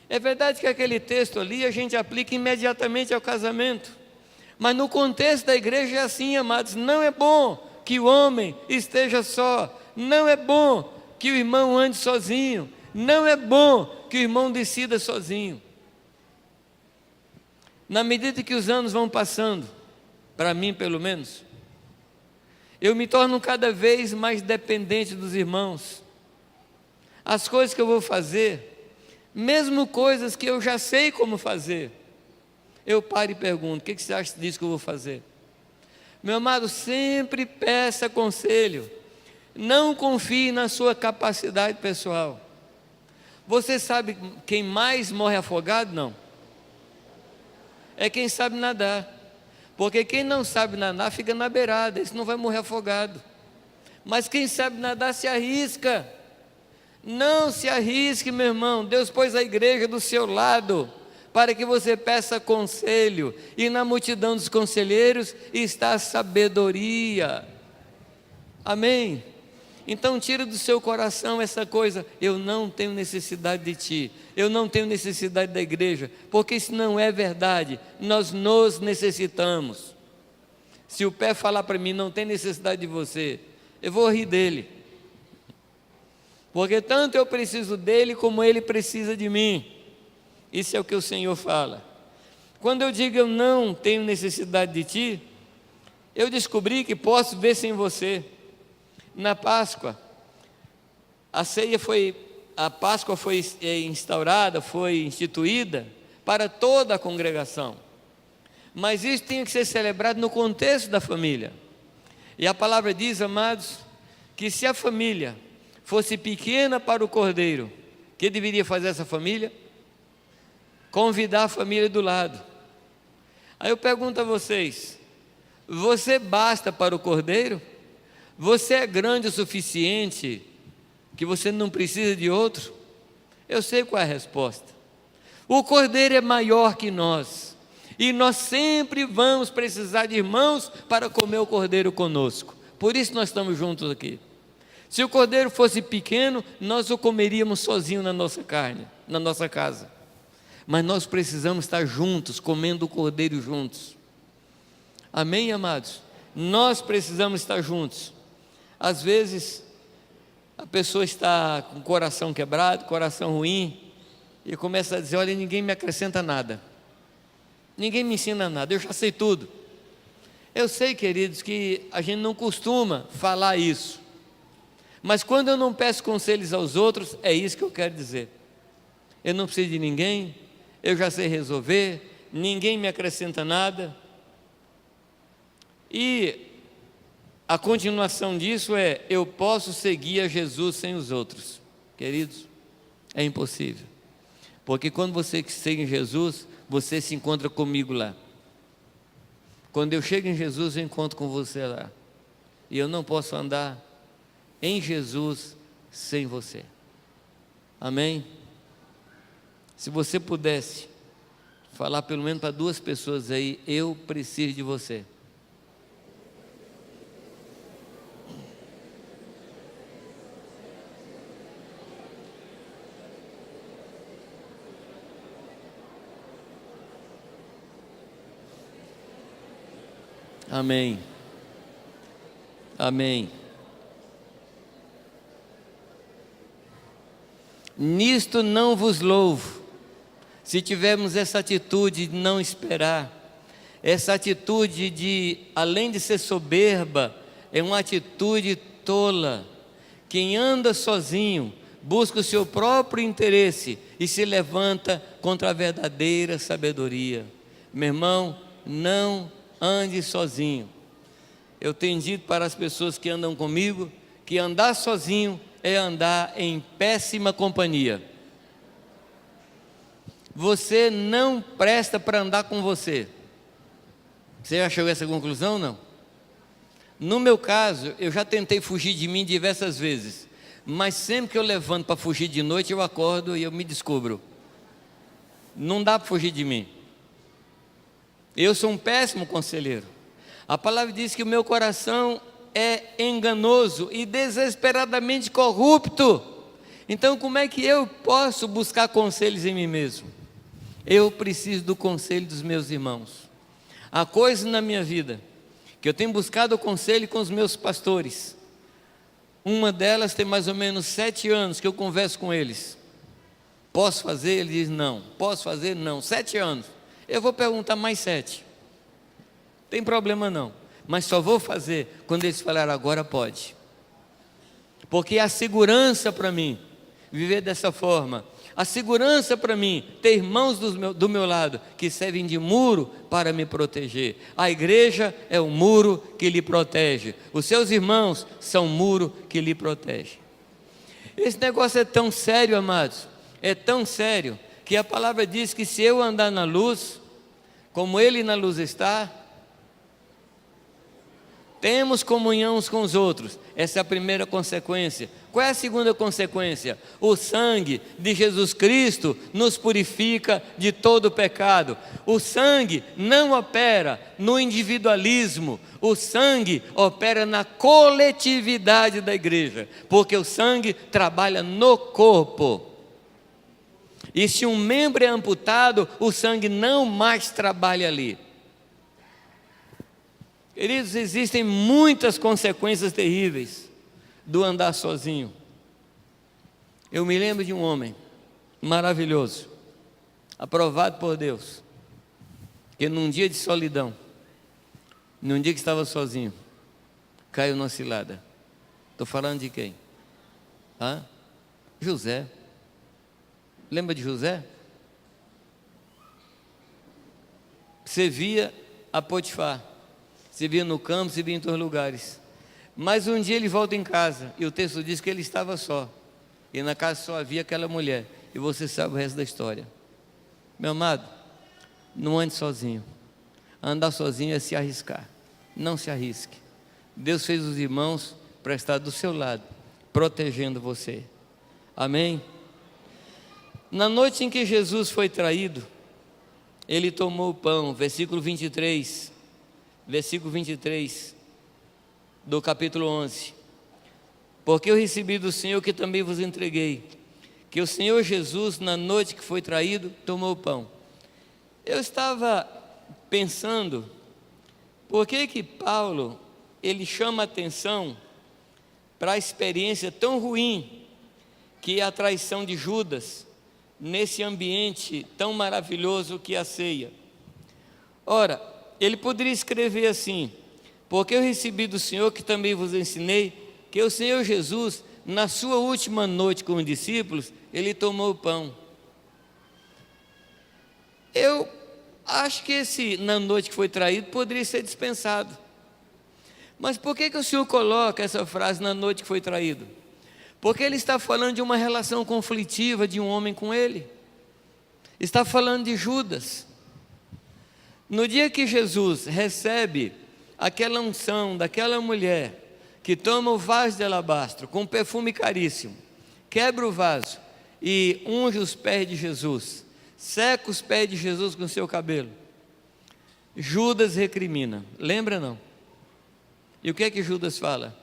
É verdade que aquele texto ali a gente aplica imediatamente ao casamento. Mas no contexto da igreja é assim, amados. Não é bom que o homem esteja só. Não é bom que o irmão ande sozinho. Não é bom que o irmão decida sozinho. Na medida que os anos vão passando, para mim pelo menos, eu me torno cada vez mais dependente dos irmãos. As coisas que eu vou fazer, mesmo coisas que eu já sei como fazer, eu paro e pergunto: o que você acha disso que eu vou fazer? Meu amado, sempre peça conselho. Não confie na sua capacidade pessoal. Você sabe quem mais morre afogado? Não. É quem sabe nadar. Porque quem não sabe nadar fica na beirada, esse não vai morrer afogado. Mas quem sabe nadar se arrisca. Não se arrisque, meu irmão. Deus pôs a igreja do seu lado para que você peça conselho, e na multidão dos conselheiros está a sabedoria. Amém? Então tira do seu coração essa coisa: eu não tenho necessidade de ti, eu não tenho necessidade da igreja, porque isso não é verdade. Nós nos necessitamos. Se o pé falar para mim: não tem necessidade de você, eu vou rir dele, porque tanto eu preciso dele como ele precisa de mim. Isso é o que o Senhor fala. Quando eu digo eu não tenho necessidade de ti, eu descobri que posso ver sem você. Na Páscoa, a Páscoa foi instaurada, foi instituída para toda a congregação. Mas isso tinha que ser celebrado no contexto da família. E a palavra diz, amados, que se a família fosse pequena para o cordeiro, o que deveria fazer essa família? Convidar a família do lado. Aí eu pergunto a vocês: você basta para o cordeiro? Você é grande o suficiente que você não precisa de outro? Eu sei qual é a resposta. O cordeiro é maior que nós, e nós sempre vamos precisar de irmãos para comer o cordeiro conosco. Por isso nós estamos juntos aqui. Se o cordeiro fosse pequeno, nós o comeríamos sozinho na nossa carne, na nossa casa. Mas nós precisamos estar juntos, comendo o cordeiro juntos. Amém, amados? Nós precisamos estar juntos. Às vezes, a pessoa está com o coração quebrado, coração ruim, e começa a dizer: olha, ninguém me acrescenta nada, ninguém me ensina nada, eu já sei tudo. Eu sei, queridos, que a gente não costuma falar isso, mas quando eu não peço conselhos aos outros, é isso que eu quero dizer. Eu não preciso de ninguém, eu já sei resolver, ninguém me acrescenta nada. E a continuação disso é: eu posso seguir a Jesus sem os outros. Queridos, é impossível, porque quando você segue em Jesus, você se encontra comigo lá. Quando eu chego em Jesus, eu encontro com você lá, e eu não posso andar em Jesus sem você. Amém? Se você pudesse falar pelo menos para 2 pessoas aí: eu preciso de você. Amém. Amém. Nisto não vos louvo, se tivermos essa atitude de não esperar, essa atitude de, além de ser soberba, é uma atitude tola. Quem anda sozinho busca o seu próprio interesse e se levanta contra a verdadeira sabedoria. Meu irmão, não ande sozinho. eu tenho dito para as pessoas que andam comigo que andar sozinho é andar em péssima companhia. Você não presta para andar com você. Você já chegou a essa conclusão, não? No meu caso, eu já tentei fugir de mim diversas vezes, mas sempre que eu levanto para fugir de noite, eu acordo e eu me descubro. Não dá para fugir de mim. Eu sou um péssimo conselheiro. A palavra diz que o meu coração é enganoso e desesperadamente corrupto. Então, como é que eu posso buscar conselhos em mim mesmo? Eu preciso do conselho dos meus irmãos. Há coisas na minha vida que eu tenho buscado o conselho com os meus pastores. Uma delas tem mais ou menos 7 anos que eu converso com eles. Posso fazer? Ele diz não. Posso fazer? Não. 7 anos. Eu vou perguntar mais 7. Tem problema não. Mas só vou fazer quando eles falarem agora pode. Porque a segurança para mim, viver dessa forma, a segurança para mim, ter irmãos do meu lado, que servem de muro para me proteger. A igreja é o muro que lhe protege. Os seus irmãos são o muro que lhe protege. Esse negócio é tão sério, amados, é tão sério, que a palavra diz que se eu andar na luz, como Ele na luz está, temos comunhão uns com os outros. Essa é a primeira consequência. Qual é a segunda consequência? O sangue de Jesus Cristo nos purifica de todo pecado. O sangue não opera no individualismo, o sangue opera na coletividade da igreja, porque o sangue trabalha no corpo. E se um membro é amputado, o sangue não mais trabalha ali. Queridos, existem muitas consequências terríveis do andar sozinho. Eu me lembro de um homem maravilhoso, aprovado por Deus, que num dia de solidão, num dia que estava sozinho, caiu numa cilada. Estou falando de quem? José. Lembra de José? Você via a Potifar, você via no campo, você via em todos os lugares. Mas um dia ele volta em casa, e o texto diz que ele estava só, e na casa só havia aquela mulher, e você sabe o resto da história. Meu amado, não ande sozinho. Andar sozinho é se arriscar. Não se arrisque. Deus fez os irmãos para estar do seu lado, protegendo você. Amém? Na noite em que Jesus foi traído, ele tomou o pão, versículo 23 do capítulo 11. Porque eu recebi do Senhor que também vos entreguei, que o Senhor Jesus, na noite que foi traído, tomou o pão. Eu estava pensando, por que Paulo, ele chama atenção para a experiência tão ruim que é a traição de Judas, nesse ambiente tão maravilhoso que é a ceia. Ora, ele poderia escrever assim: porque eu recebi do Senhor que também vos ensinei, que o Senhor Jesus, na sua última noite com os discípulos, ele tomou o pão. Eu acho que esse na noite que foi traído poderia ser dispensado. Mas por que o Senhor coloca essa frase na noite que foi traído? Porque ele está falando de uma relação conflitiva de um homem com ele. Está falando de Judas. No dia que Jesus recebe aquela unção daquela mulher que toma o vaso de alabastro com perfume caríssimo, quebra o vaso e unge os pés de Jesus, seca os pés de Jesus com seu cabelo, Judas recrimina. Lembra não? E o que é que Judas fala?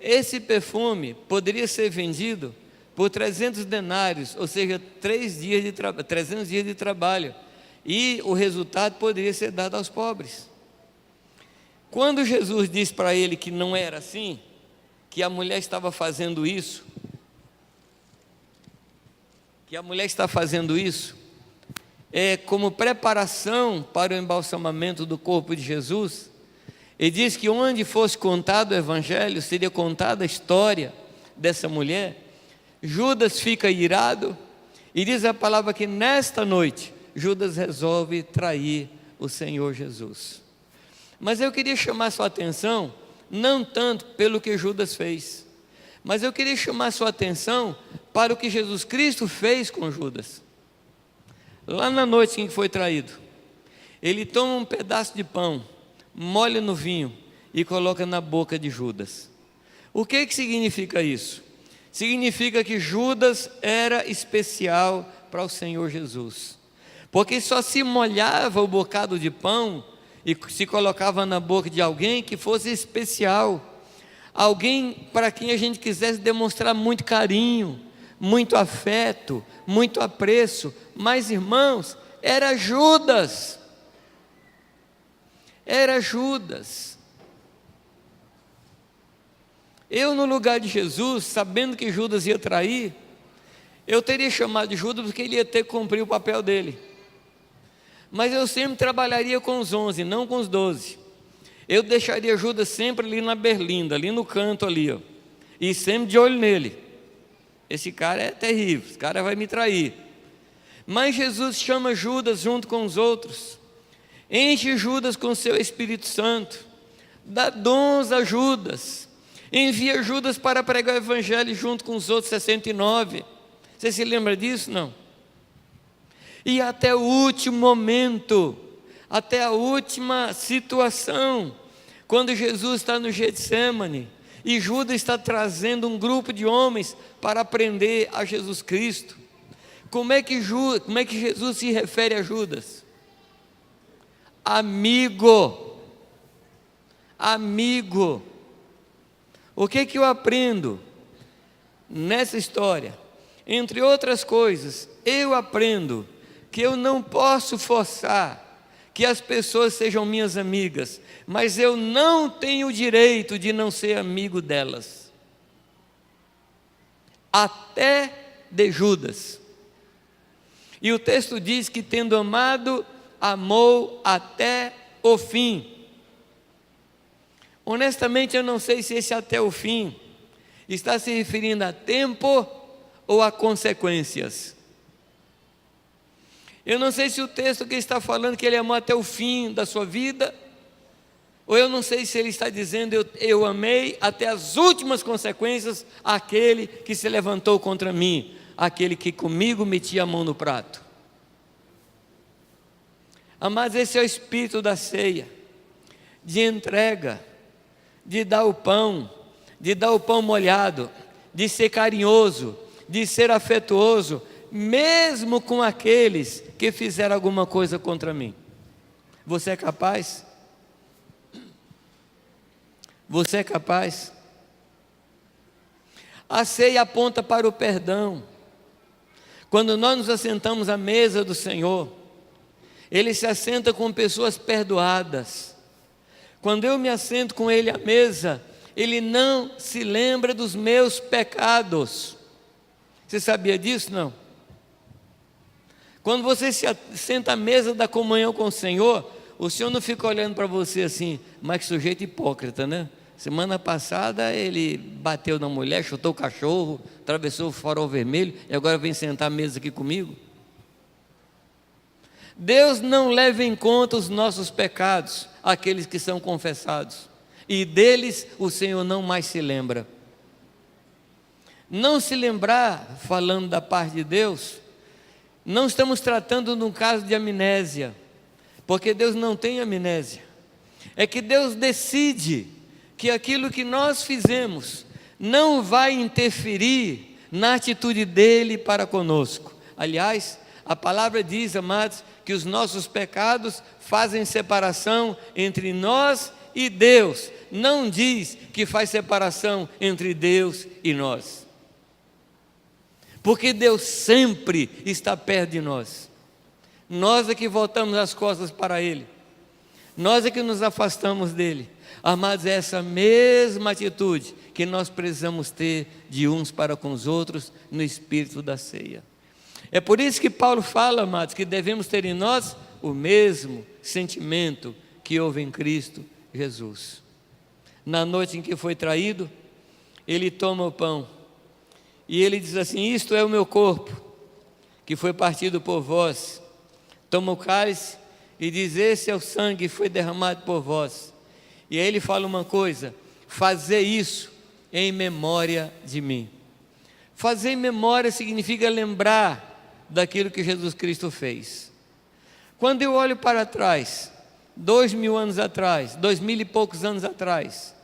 Esse perfume poderia ser vendido por 300 denários, ou seja, 300 dias de trabalho, e o resultado poderia ser dado aos pobres. Quando Jesus disse para ele que não era assim, que a mulher estava fazendo isso, como preparação para o embalsamamento do corpo de Jesus, ele diz que onde fosse contado o evangelho, seria contada a história dessa mulher. Judas fica irado, e diz a palavra que nesta noite, Judas resolve trair o Senhor Jesus. Mas eu queria chamar sua atenção, não tanto pelo que Judas fez, mas eu queria chamar sua atenção para o que Jesus Cristo fez com Judas. Lá na noite em que foi traído, ele toma um pedaço de pão, molha no vinho e coloca na boca de Judas. O que significa isso? Significa que Judas era especial para o Senhor Jesus, porque só se molhava o bocado de pão e se colocava na boca de alguém que fosse especial, alguém para quem a gente quisesse demonstrar muito carinho, muito afeto, muito apreço. Mas, irmãos, era Judas. Era Judas. Eu, no lugar de Jesus, sabendo que Judas ia trair, eu teria chamado de Judas porque ele ia ter que cumprir o papel dele. Mas eu sempre trabalharia com os 11, não com os 12. Eu deixaria Judas sempre ali na berlinda, ali no canto ali, ó, e sempre de olho nele. Esse cara é terrível, esse cara vai me trair. Mas Jesus chama Judas junto com os outros, enche Judas com o seu Espírito Santo, dá dons a Judas, envia Judas para pregar o Evangelho junto com os outros 69. Você se lembra disso? Não? E até o último momento, até a última situação, quando Jesus está no Getsêmani e Judas está trazendo um grupo de homens para prender a Jesus Cristo, como é que Jesus se refere a Judas? Amigo. Amigo. O que eu aprendo nessa história? Entre outras coisas, eu aprendo que eu não posso forçar que as pessoas sejam minhas amigas, mas eu não tenho o direito de não ser amigo delas. Até de Judas. E o texto diz que, tendo amado, amou até o fim. Honestamente, eu não sei se esse até o fim está se referindo a tempo ou a consequências. Eu não sei se o texto que está falando que ele amou até o fim da sua vida, ou eu não sei se ele está dizendo eu amei até as últimas consequências aquele que se levantou contra mim, aquele que comigo metia a mão no prato. Mas esse é o espírito da ceia, de entrega, de dar o pão molhado, de ser carinhoso, de ser afetuoso, mesmo com aqueles que fizeram alguma coisa contra mim. Você é capaz? Você é capaz? A ceia aponta para o perdão. Quando nós nos assentamos à mesa do Senhor, Ele se assenta com pessoas perdoadas. Quando eu me assento com Ele à mesa, Ele não se lembra dos meus pecados. Você sabia disso? Não? Quando você se senta à mesa da comunhão com o Senhor não fica olhando para você assim, mas que sujeito hipócrita, né? Semana passada ele bateu na mulher, chutou o cachorro, atravessou o farol vermelho e agora vem sentar à mesa aqui comigo. Deus não leva em conta os nossos pecados, aqueles que são confessados, e deles o Senhor não mais se lembra. Não se lembrar, falando da parte de Deus, não estamos tratando de um caso de amnésia, porque Deus não tem amnésia. É que Deus decide que aquilo que nós fizemos não vai interferir na atitude dele para conosco. Aliás, a palavra diz, amados, que os nossos pecados fazem separação entre nós e Deus. Não diz que faz separação entre Deus e nós. Porque Deus sempre está perto de nós. Nós é que voltamos as costas para Ele. Nós é que nos afastamos dEle. Amados, é essa mesma atitude que nós precisamos ter de uns para com os outros no espírito da ceia. É por isso que Paulo fala, amados, que devemos ter em nós o mesmo sentimento que houve em Cristo Jesus. Na noite em que foi traído, ele toma o pão e ele diz assim: isto é o meu corpo, que foi partido por vós. Toma o cálice e diz: esse é o sangue que foi derramado por vós. E aí ele fala uma coisa: fazer isso em memória de mim. Fazer em memória significa lembrar daquilo que Jesus Cristo fez. Quando eu olho para trás, 2000 anos atrás, 2000 e poucos anos atrás,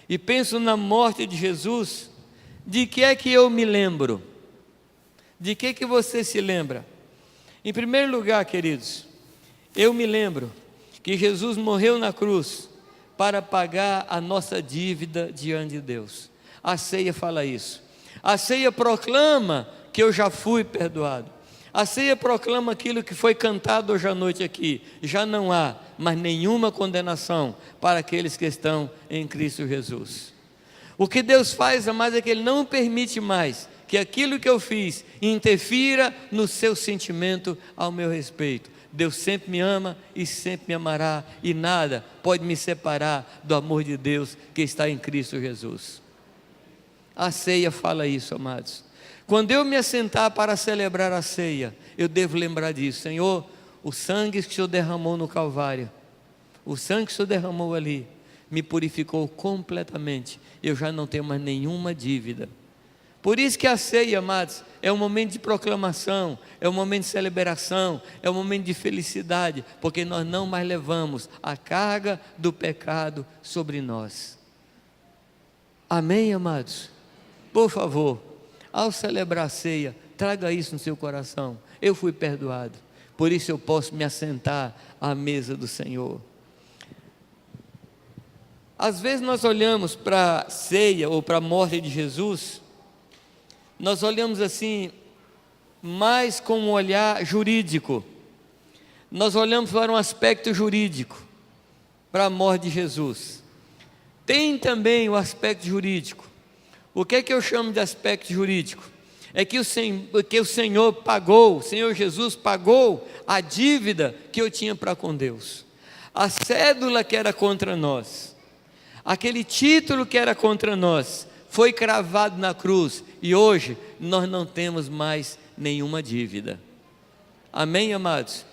e penso na morte de Jesus, de que é que eu me lembro? De que você se lembra? Em primeiro lugar, queridos, eu me lembro que Jesus morreu na cruz para pagar a nossa dívida diante de Deus. A ceia fala isso. A ceia proclama que eu já fui perdoado. A ceia proclama aquilo que foi cantado hoje à noite aqui: já não há mais nenhuma condenação para aqueles que estão em Cristo Jesus. O que Deus faz, amados, é que Ele não permite mais que aquilo que eu fiz interfira no seu sentimento ao meu respeito. Deus sempre me ama e sempre me amará, e nada pode me separar do amor de Deus que está em Cristo Jesus. A ceia fala isso, amados. Quando eu me assentar para celebrar a ceia, eu devo lembrar disso. Senhor, o sangue que o Senhor derramou no Calvário, o sangue que o Senhor derramou ali, me purificou completamente. Eu já não tenho mais nenhuma dívida. Por isso que a ceia, amados, é um momento de proclamação, é um momento de celebração, é um momento de felicidade, porque nós não mais levamos a carga do pecado sobre nós. Amém, amados? Por favor, ao celebrar a ceia, traga isso no seu coração: eu fui perdoado, por isso eu posso me assentar à mesa do Senhor. Às vezes nós olhamos para a ceia ou para a morte de Jesus, nós olhamos assim, mais com um olhar jurídico. Nós olhamos para um aspecto jurídico, para a morte de Jesus. Tem também o aspecto jurídico. O que é que eu chamo de aspecto jurídico? É que o Senhor pagou, o Senhor Jesus pagou a dívida que eu tinha para com Deus. A cédula que era contra nós, aquele título que era contra nós, foi cravado na cruz, e hoje nós não temos mais nenhuma dívida. Amém, amados?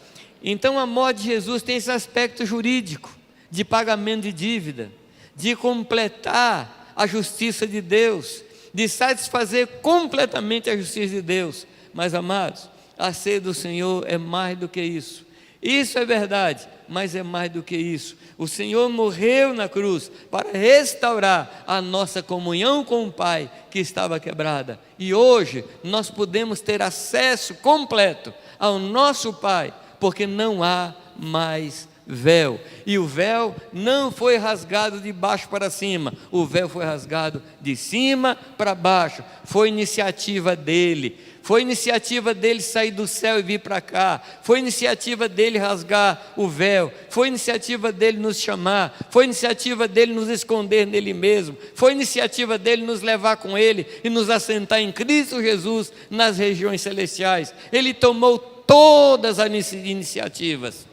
Então a morte de Jesus tem esse aspecto jurídico, de pagamento de dívida, de completar a justiça de Deus, de satisfazer completamente a justiça de Deus. Mas, amados, a ceia do Senhor é mais do que isso. Isso é verdade, mas é mais do que isso. O Senhor morreu na cruz para restaurar a nossa comunhão com o Pai, que estava quebrada. E hoje nós podemos ter acesso completo ao nosso Pai, porque não há mais véu. E o véu não foi rasgado de baixo para cima, o véu foi rasgado de cima para baixo. Foi iniciativa dele. Foi iniciativa dele sair do céu e vir para cá. Foi iniciativa dele rasgar o véu. Foi iniciativa dele nos chamar. Foi iniciativa dele nos esconder nele mesmo. Foi iniciativa dele nos levar com ele e nos assentar em Cristo Jesus nas regiões celestiais. Ele tomou todas as iniciativas.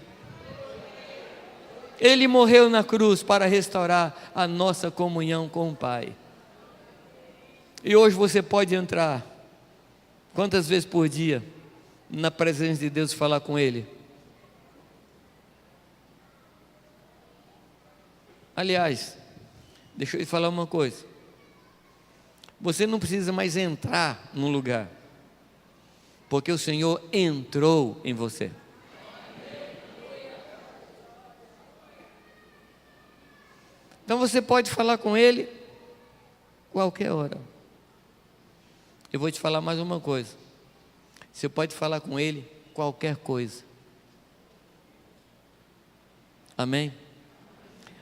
Ele morreu na cruz para restaurar a nossa comunhão com o Pai. E hoje você pode entrar quantas vezes por dia na presença de Deus e falar com Ele? Aliás, deixa eu te falar uma coisa. Você não precisa mais entrar num lugar, porque o Senhor entrou em você. Então você pode falar com Ele qualquer hora. Eu vou te falar mais uma coisa: você pode falar com Ele qualquer coisa. Amém?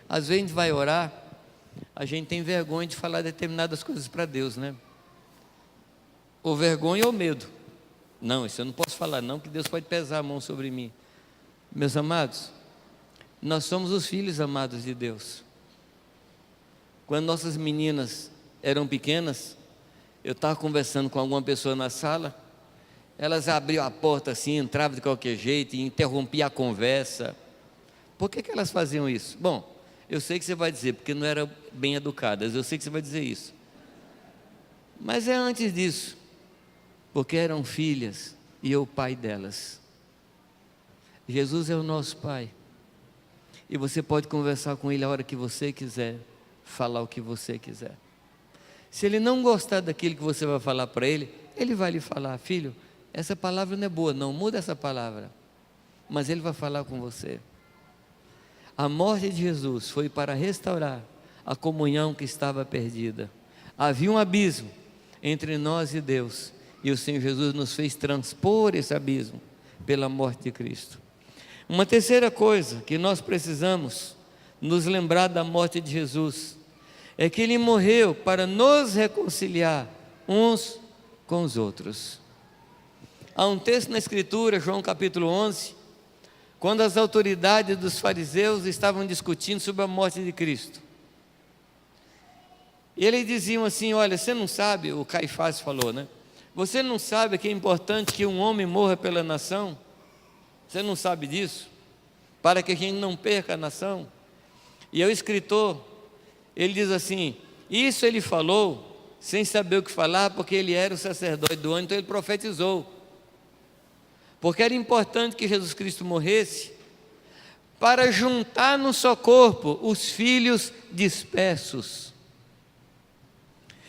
Às vezes a gente vai orar, a gente tem vergonha de falar determinadas coisas para Deus, né? Ou vergonha ou medo. Não, isso eu não posso falar não, que Deus pode pesar a mão sobre mim. Meus amados, nós somos os filhos amados de Deus. Quando nossas meninas eram pequenas, eu estava conversando com alguma pessoa na sala, elas abriam a porta assim, entravam de qualquer jeito e interrompiam a conversa. Por que elas faziam isso? Bom, eu sei que você vai dizer, porque não eram bem educadas, eu sei que você vai dizer isso. Mas é antes disso, porque eram filhas e eu o pai delas. Jesus é o nosso Pai, E você pode conversar com Ele a hora que você quiser, falar o que você quiser. Se Ele não gostar daquilo que você vai falar para Ele, Ele vai lhe falar: filho, essa palavra não é boa, não, muda essa palavra. Mas Ele vai falar com você. A morte de Jesus foi para restaurar a comunhão que estava perdida. Havia um abismo entre nós e Deus, e o Senhor Jesus nos fez transpor esse abismo pela morte de Cristo. Uma terceira coisa que nós precisamos nos lembrar da morte de Jesus é que Ele morreu para nos reconciliar uns com os outros. Há um texto na Escritura, João capítulo 11, quando as autoridades dos fariseus estavam discutindo sobre a morte de Cristo. E eles diziam assim: olha, você não sabe, o Caifás falou, né? Você não sabe que é importante que um homem morra pela nação? Você não sabe disso? Para que a gente não perca a nação? E aí o escritor, ele diz assim: isso ele falou sem saber o que falar, porque ele era o sacerdote do ano, então ele profetizou. Porque era importante que Jesus Cristo morresse para juntar no seu corpo os filhos dispersos.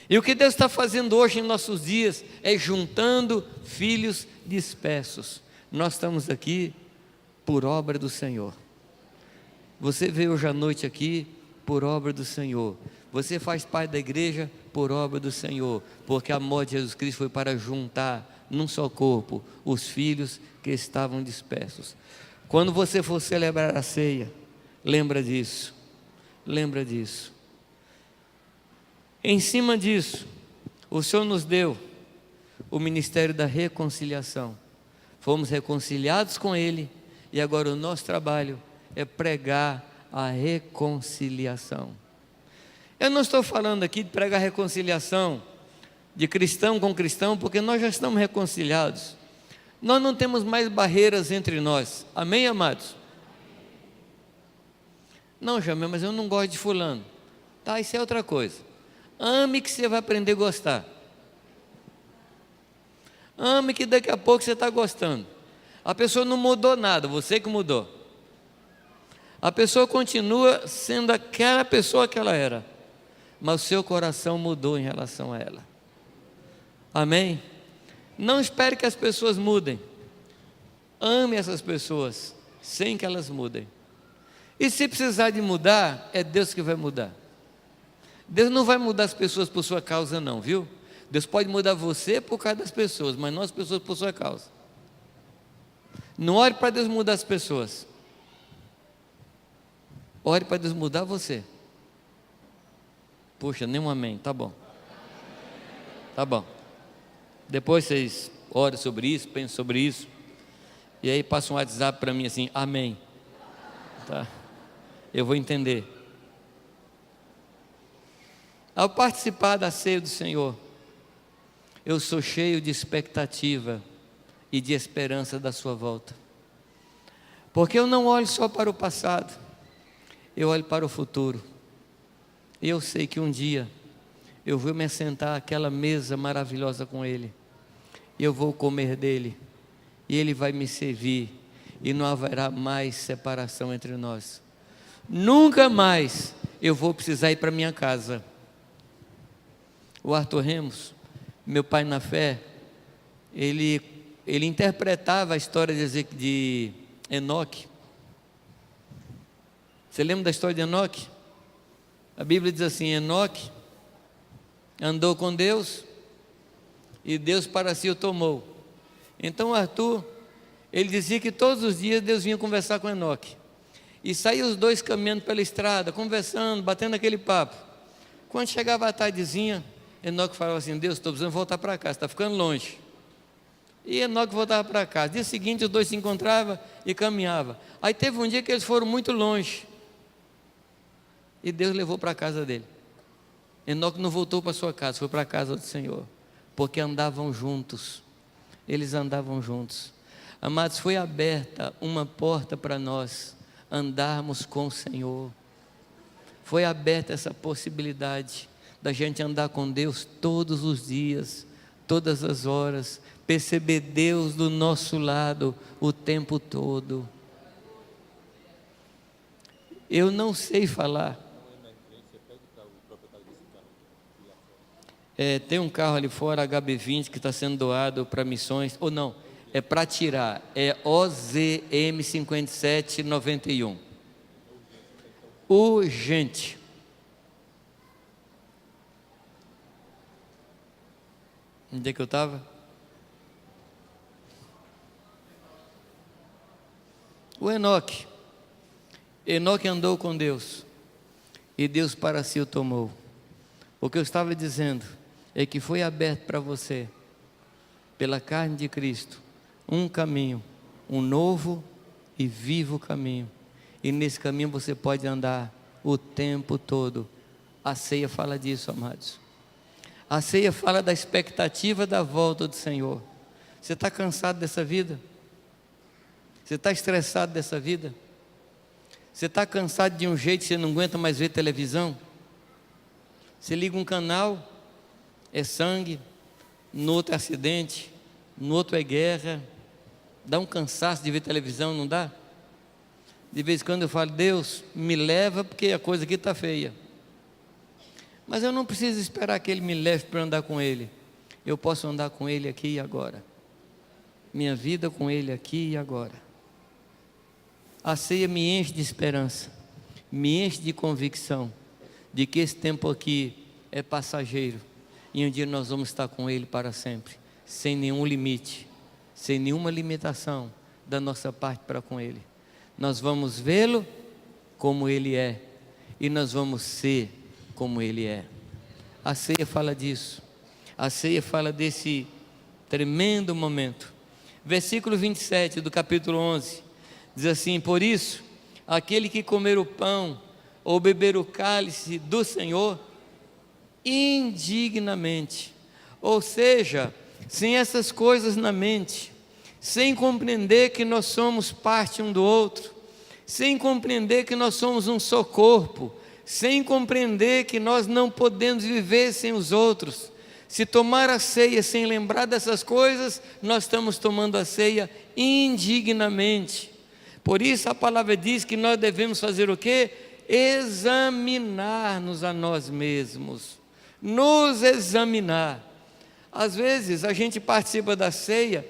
E o que Deus está fazendo hoje em nossos dias é juntando filhos dispersos. Nós estamos aqui por obra do Senhor. Você veio hoje à noite aqui por obra do Senhor. Você faz parte da igreja por obra do Senhor, porque a morte de Jesus Cristo foi para juntar num só corpo os filhos que estavam dispersos. Quando você for celebrar a ceia, lembra disso, lembra disso. Em cima disso, o Senhor nos deu o ministério da reconciliação. Fomos reconciliados com Ele, e agora o nosso trabalho é pregar a reconciliação. Eu não estou falando aqui de pregar reconciliação de cristão com cristão, porque nós já estamos reconciliados. Nós não temos mais barreiras entre nós. Amém, amados? Não, Jamil, mas eu não gosto de fulano. Tá, isso é outra coisa. Ame que você vai aprender a gostar. Ame que daqui a pouco você está gostando. A pessoa não mudou nada, você que mudou. A pessoa continua sendo aquela pessoa que ela era, mas o seu coração mudou em relação a ela. Amém? Não espere que as pessoas mudem. Ame essas pessoas sem que elas mudem. E se precisar de mudar, é Deus que vai mudar. Deus não vai mudar as pessoas por sua causa não, viu? Deus pode mudar você por causa das pessoas, mas não as pessoas por sua causa. Não ore para Deus mudar as pessoas. Ore para Deus mudar você. Puxa, nem um amém, tá bom. Tá bom. Depois vocês orem sobre isso, pensem sobre isso. E aí passa um WhatsApp para mim assim: amém. Tá? Eu vou entender. Ao participar da ceia do Senhor, eu sou cheio de expectativa e de esperança da sua volta. Porque eu não olho só para o passado, eu olho para o futuro. E eu sei que um dia eu vou me assentar àquela mesa maravilhosa com Ele. E eu vou comer dele. E Ele vai me servir. E não haverá mais separação entre nós. Nunca mais eu vou precisar ir para minha casa. O Arthur Remos, meu pai na fé, ele interpretava a história de Enoque. Você lembra da história de Enoque? A Bíblia diz assim: Enoque andou com Deus e Deus para si o tomou. Então Arthur, ele dizia que todos os dias Deus vinha conversar com Enoque. E saíam os dois caminhando pela estrada, conversando, batendo aquele papo. Quando chegava a tardezinha, Enoque falava assim: Deus, estou precisando voltar para casa, está ficando longe. E Enoque voltava para casa. Dia seguinte os dois se encontravam e caminhavam. Aí teve um dia que eles foram muito longe. E Deus levou para a casa dele. Enoque não voltou para sua casa, foi para a casa do Senhor. Porque andavam juntos. Eles andavam juntos. Amados, foi aberta uma porta para nós andarmos com o Senhor. Foi aberta essa possibilidade da gente andar com Deus todos os dias, todas as horas, perceber Deus do nosso lado o tempo todo. Eu não sei falar. Tem um carro ali fora, HB20, que está sendo doado para missões, ou não, é para tirar, é OZM 5791. Urgente. Onde é que eu estava? O Enoque andou com Deus, e Deus para si o tomou. O que eu estava dizendo é que foi aberto para você, pela carne de Cristo, um caminho, um novo e vivo caminho, e nesse caminho você pode andar o tempo todo. A ceia fala disso, amados. A ceia fala da expectativa da volta do Senhor. Você está cansado dessa vida? Você está estressado dessa vida? Você está cansado de um jeito que você não aguenta mais ver televisão? Você liga um canal, é sangue, no outro é acidente, no outro é guerra. Dá um cansaço de ver televisão, não dá? De vez em quando eu falo, Deus, me leva porque a coisa aqui está feia. Mas eu não preciso esperar que Ele me leve para andar com Ele. Eu posso andar com Ele aqui e agora. Minha vida com Ele aqui e agora. A ceia me enche de esperança, me enche de convicção de que esse tempo aqui é passageiro e um dia nós vamos estar com Ele para sempre, sem nenhum limite, sem nenhuma limitação da nossa parte para com Ele. Nós vamos vê-lo como Ele é e nós vamos ser como Ele é. A ceia fala disso. A ceia fala desse tremendo momento. Versículo 27 do capítulo 11 diz assim: por isso, aquele que comer o pão ou beber o cálice do Senhor indignamente, ou seja, sem essas coisas na mente, sem compreender que nós somos parte um do outro, sem compreender que nós somos um só corpo, sem compreender que nós não podemos viver sem os outros. Se tomar a ceia sem lembrar dessas coisas, nós estamos tomando a ceia indignamente. Por isso a palavra diz que nós devemos fazer o quê? Examinar-nos a nós mesmos, nos examinar. Às vezes a gente participa da ceia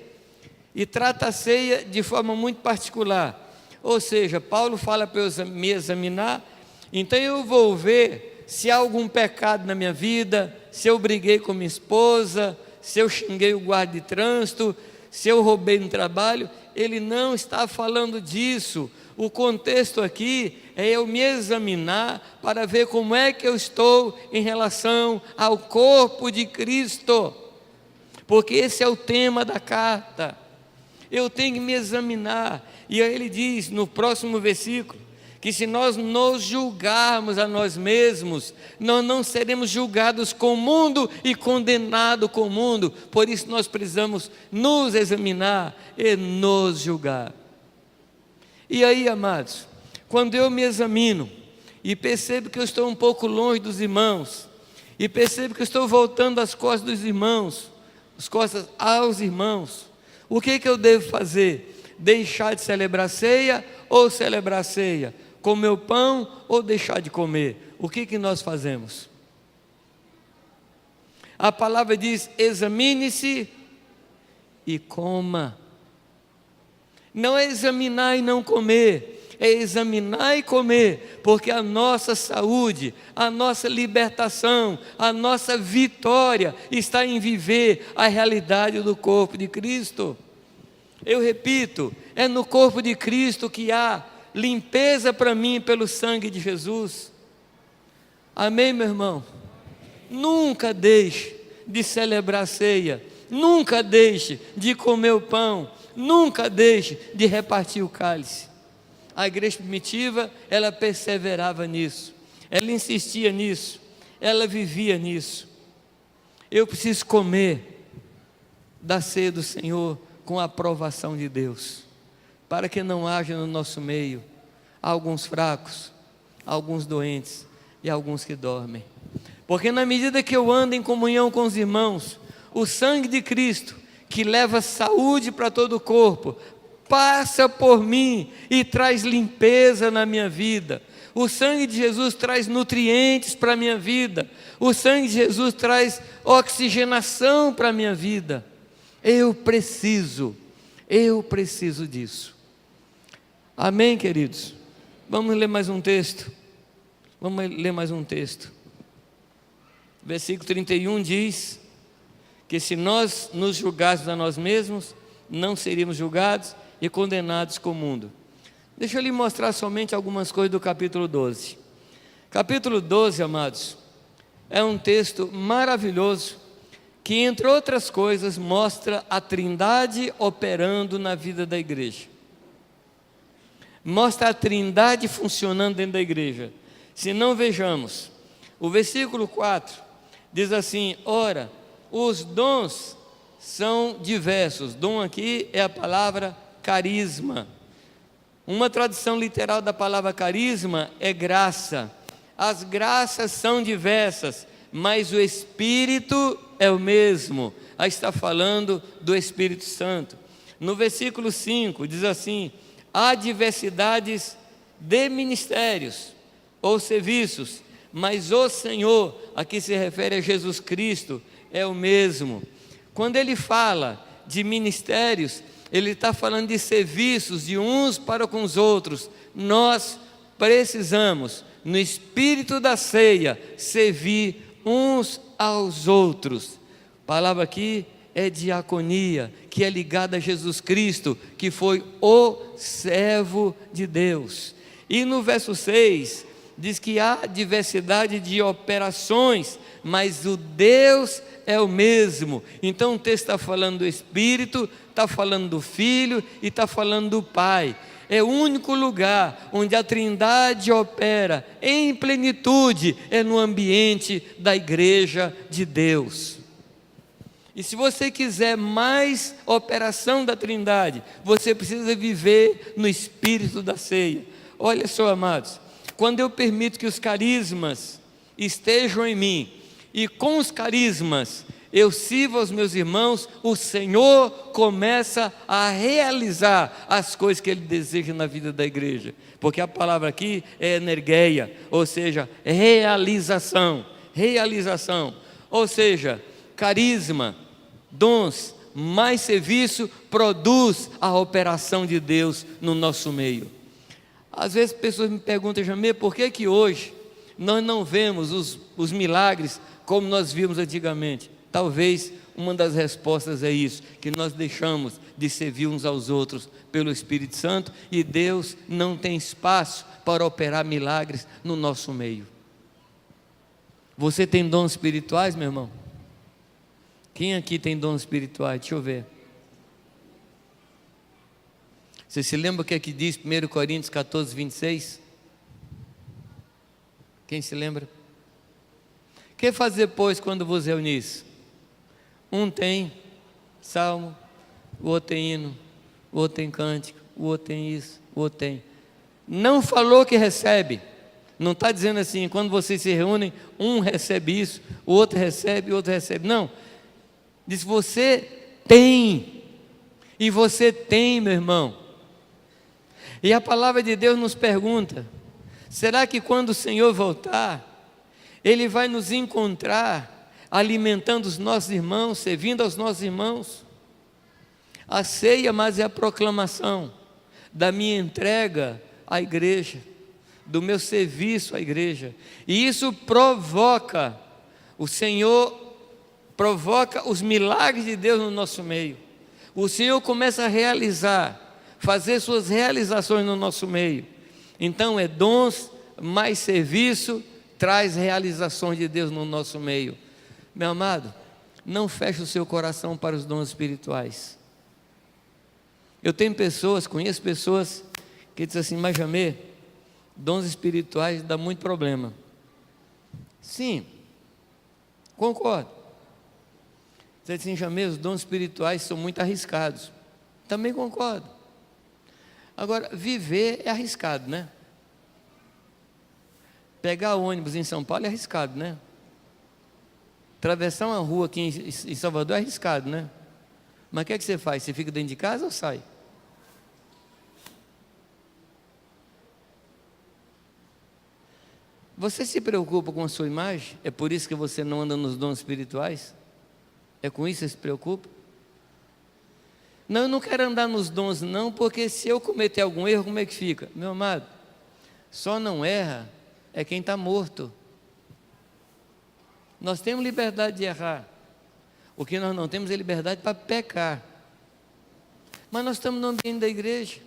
e trata a ceia de forma muito particular, ou seja, Paulo fala para eu me examinar, então eu vou ver se há algum pecado na minha vida, se eu briguei com minha esposa, se eu xinguei o guarda de trânsito, se eu roubei no trabalho. Ele não está falando disso. O contexto aqui é eu me examinar para ver como é que eu estou em relação ao corpo de Cristo, porque esse é o tema da carta. Eu tenho que me examinar. E aí ele diz no próximo versículo que se nós nos julgarmos a nós mesmos, nós não seremos julgados com o mundo e condenados com o mundo. Por isso nós precisamos nos examinar e nos julgar. E aí, amados, quando eu me examino e percebo que eu estou um pouco longe dos irmãos, e percebo que eu estou voltando as costas dos irmãos, as costas aos irmãos, o que eu devo fazer? Deixar de celebrar ceia ou celebrar ceia? Comer o pão ou deixar de comer? O que nós fazemos? A palavra diz: examine-se e coma. Não é examinar e não comer, é examinar e comer, porque a nossa saúde, a nossa libertação, a nossa vitória está em viver a realidade do corpo de Cristo. Eu repito, é no corpo de Cristo que há limpeza para mim pelo sangue de Jesus. Amém, meu irmão? Nunca deixe de celebrar a ceia, nunca deixe de comer o pão, nunca deixe de repartir o cálice. A igreja primitiva, ela perseverava nisso, ela insistia nisso, ela vivia nisso. Eu preciso comer da ceia do Senhor com a aprovação de Deus, para que não haja no nosso meio alguns fracos, alguns doentes e alguns que dormem. Porque na medida que eu ando em comunhão com os irmãos, o sangue de Cristo, que leva saúde para todo o corpo, passa por mim e traz limpeza na minha vida. O sangue de Jesus traz nutrientes para a minha vida. O sangue de Jesus traz oxigenação para a minha vida. Eu preciso disso. Amém, queridos? Vamos ler mais um texto. Versículo 31 diz que se nós nos julgássemos a nós mesmos, não seríamos julgados e condenados com o mundo. Deixa eu lhe mostrar somente algumas coisas do capítulo 12. Capítulo 12, amados, é um texto maravilhoso que, entre outras coisas, mostra a Trindade operando na vida da igreja. Mostra a Trindade funcionando dentro da igreja. Se não, vejamos, o versículo 4 diz assim: ora, os dons são diversos. Dom aqui é a palavra carisma. Uma tradução literal da palavra carisma é graça. As graças são diversas, mas o Espírito é o mesmo. Aí está falando do Espírito Santo. No versículo 5 diz assim: há diversidades de ministérios ou serviços, mas o Senhor, aqui se refere a Jesus Cristo, é o mesmo. Quando ele fala de ministérios, ele está falando de serviços de uns para com os outros. Nós precisamos, no espírito da ceia, servir uns aos outros. A palavra aqui é diaconia, que é ligada a Jesus Cristo, que foi o servo de Deus. E no verso 6, diz que há diversidade de operações, mas o Deus é o mesmo. Então o texto está falando do Espírito, está falando do Filho e está falando do Pai. É o único lugar onde a Trindade opera em plenitude, é no ambiente da igreja de Deus. E se você quiser mais operação da Trindade, você precisa viver no espírito da ceia. Olha só, amados, quando eu permito que os carismas estejam em mim, e com os carismas eu sirvo aos meus irmãos, o Senhor começa a realizar as coisas que Ele deseja na vida da igreja, porque a palavra aqui é energeia, ou seja, realização, ou seja, carisma, dons, mais serviço, produz a operação de Deus no nosso meio. Às vezes pessoas me perguntam: Jamê, por que hoje nós não vemos os milagres como nós vimos antigamente? Talvez uma das respostas é isso, que nós deixamos de servir uns aos outros pelo Espírito Santo, e Deus não tem espaço para operar milagres no nosso meio. Você tem dons espirituais, meu irmão? Quem aqui tem dons espirituais? Deixa eu ver. Você se lembra o que é que diz 1 Coríntios 14, 26? Quem se lembra? Que fazer, pois, quando vos reunis? Um tem salmo, o outro tem hino, o outro tem cântico, o outro tem isso, o outro tem. Não falou que recebe. Não está dizendo assim, quando vocês se reúnem, um recebe isso, o outro recebe, Não. Diz: você tem. E você tem, meu irmão. E a palavra de Deus nos pergunta: será que quando o Senhor voltar, Ele vai nos encontrar alimentando os nossos irmãos, servindo aos nossos irmãos? A ceia, mas é a proclamação da minha entrega à igreja, do meu serviço à igreja. E isso provoca, o Senhor provoca os milagres de Deus no nosso meio. O Senhor começa a realizar, fazer suas realizações no nosso meio. Então é dons, mais serviço, traz realizações de Deus no nosso meio. Meu amado, não feche o seu coração para os dons espirituais. Eu tenho pessoas, conheço pessoas que dizem assim: mas Jamê, dons espirituais dá muito problema. Sim, concordo. Você diz assim: Jamê, os dons espirituais são muito arriscados. Também concordo. Agora, viver é arriscado, né? Pegar ônibus em São Paulo é arriscado, né? Atravessar uma rua aqui em Salvador é arriscado, né? Mas o que é que você faz? Você fica dentro de casa ou sai? Você se preocupa com a sua imagem? É por isso que você não anda nos dons espirituais? É com isso que você se preocupa? Não, eu não quero andar nos dons não, porque se eu cometer algum erro, como é que fica? Meu amado, só não erra é quem está morto. Nós temos liberdade de errar. O que nós não temos é liberdade para pecar. Mas nós estamos no ambiente da igreja.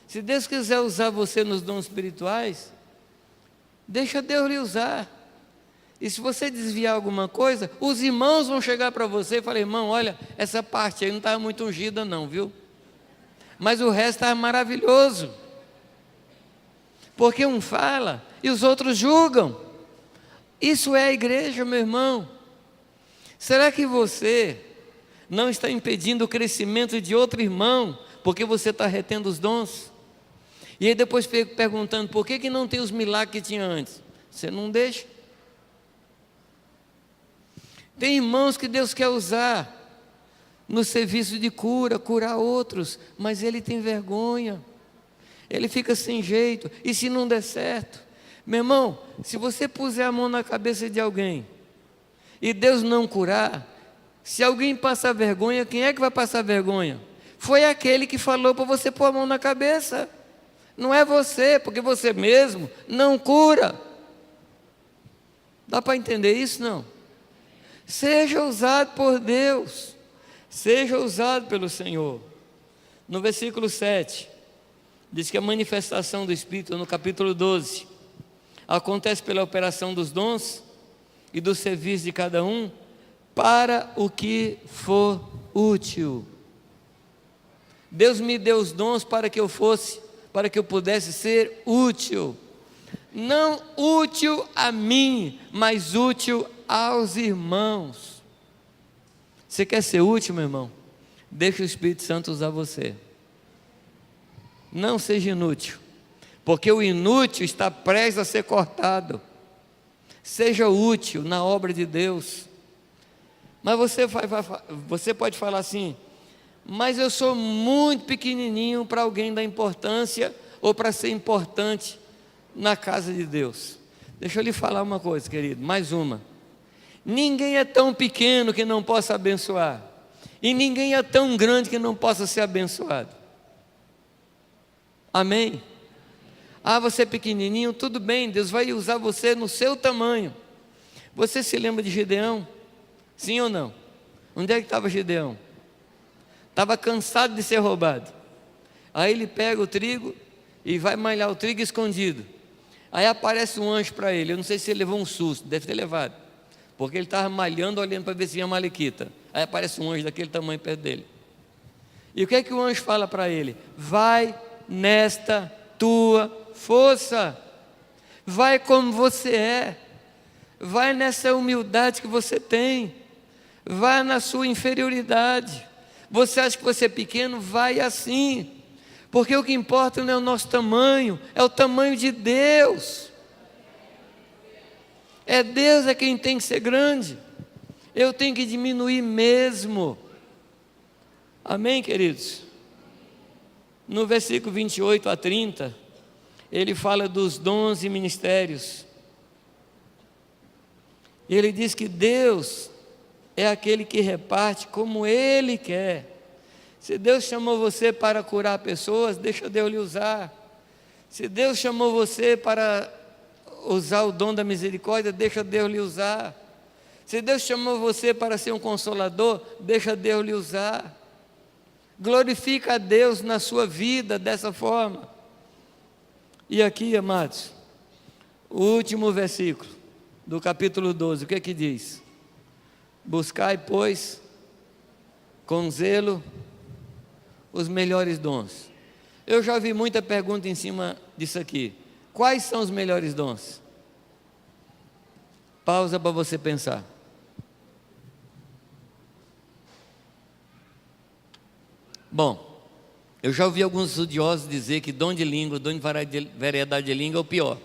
Se Deus quiser usar você nos dons espirituais, deixa Deus lhe usar. E se você desviar alguma coisa, os irmãos vão chegar para você e falar: irmão, olha, essa parte aí não estava muito ungida não, viu? Mas o resto estava maravilhoso. Porque um fala e os outros julgam. Isso é a igreja, meu irmão. Será que você não está impedindo o crescimento de outro irmão, porque você está retendo os dons? E aí depois fica perguntando, por que não tem os milagres que tinha antes? Você não deixa. Tem irmãos que Deus quer usar no serviço de cura, curar outros, mas ele tem vergonha, ele fica sem jeito, e se não der certo? Meu irmão, se você puser a mão na cabeça de alguém, e Deus não curar, se alguém passar vergonha, quem é que vai passar vergonha? Foi aquele que falou para você pôr a mão na cabeça, não é você, porque você mesmo não cura. Dá para entender isso? Não? Seja usado por Deus, seja usado pelo Senhor. No versículo 7, diz que a manifestação do Espírito, no capítulo 12, acontece pela operação dos dons e do serviço de cada um, para o que for útil. Deus me deu os dons para que eu pudesse ser útil. Não útil a mim, mas útil aos irmãos. Você quer ser útil, meu irmão? Deixa o Espírito Santo usar você. Não seja inútil, porque o inútil está prestes a ser cortado. Seja útil na obra de Deus. Mas você pode falar assim: mas eu sou muito pequenininho para alguém dar importância ou para ser importante na casa de Deus. Deixa eu lhe falar uma coisa, querido, mais uma. Ninguém é tão pequeno que não possa abençoar, e ninguém é tão grande que não possa ser abençoado. Amém? Ah, você é pequenininho, tudo bem, Deus vai usar você no seu tamanho. Você se lembra de Gideão? Sim ou não? Onde é que estava Gideão? Estava cansado de ser roubado. Aí ele pega o trigo e vai malhar o trigo escondido. Aí aparece um anjo para ele. Eu não sei se ele levou um susto, deve ter levado, porque ele estava malhando, olhando para ver se vinha malequita. Aí aparece um anjo daquele tamanho perto dele. E o que é que o anjo fala para ele? Vai nesta tua força, vai como você é, vai nessa humildade que você tem, vai na sua inferioridade. Você acha que você é pequeno? Vai assim, porque o que importa não é o nosso tamanho, é o tamanho de Deus. É Deus é quem tem que ser grande, eu tenho que diminuir mesmo. Amém, queridos? No versículo 28 a 30, ele fala dos dons e ministérios. Ele diz que Deus é aquele que reparte como Ele quer. Se Deus chamou você para curar pessoas, deixa Deus lhe usar. Se Deus chamou você para usar o dom da misericórdia, deixa Deus lhe usar. Se Deus chamou você para ser um consolador, deixa Deus lhe usar. Glorifica a Deus na sua vida dessa forma. E aqui, amados, o último versículo do capítulo 12, o que é que diz? Buscai, pois, com zelo os melhores dons. Eu já vi muita pergunta em cima disso aqui. Quais são os melhores dons? Pausa para você pensar. Bom, eu já ouvi alguns estudiosos dizer que dom de língua, dom de variedade de língua é o pior.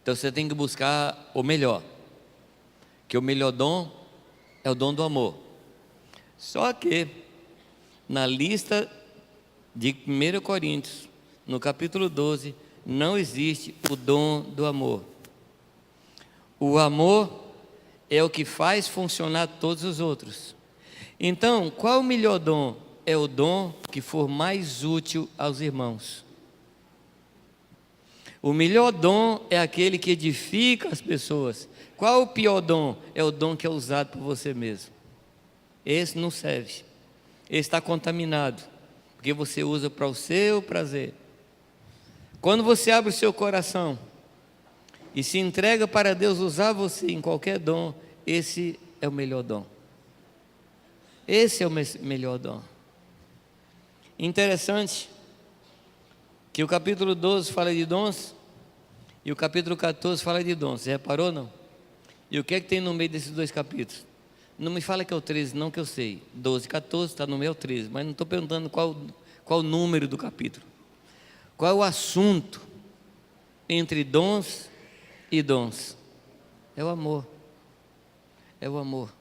Então você tem que buscar o melhor, que o melhor dom é o dom do amor. Só que na lista de 1 Coríntios, no capítulo 12, não existe o dom do amor. O amor é o que faz funcionar todos os outros. Então, qual o melhor dom? É o dom que for mais útil aos irmãos. O melhor dom é aquele que edifica as pessoas. Qual o pior dom? É o dom que é usado por você mesmo. Esse não serve. Esse está contaminado, porque você usa para o seu prazer. Quando você abre o seu coração e se entrega para Deus usar você em qualquer dom, esse é o melhor dom. Esse é o melhor dom. Interessante que o capítulo 12 fala de dons e o capítulo 14 fala de dons. Você reparou, não? E o que é que tem no meio desses dois capítulos? Não me fala que é o 13, não, que eu sei. 12, 14 está no meio 13, mas não estou perguntando qual o número do capítulo. Qual é o assunto entre dons e dons? É o amor. É o amor,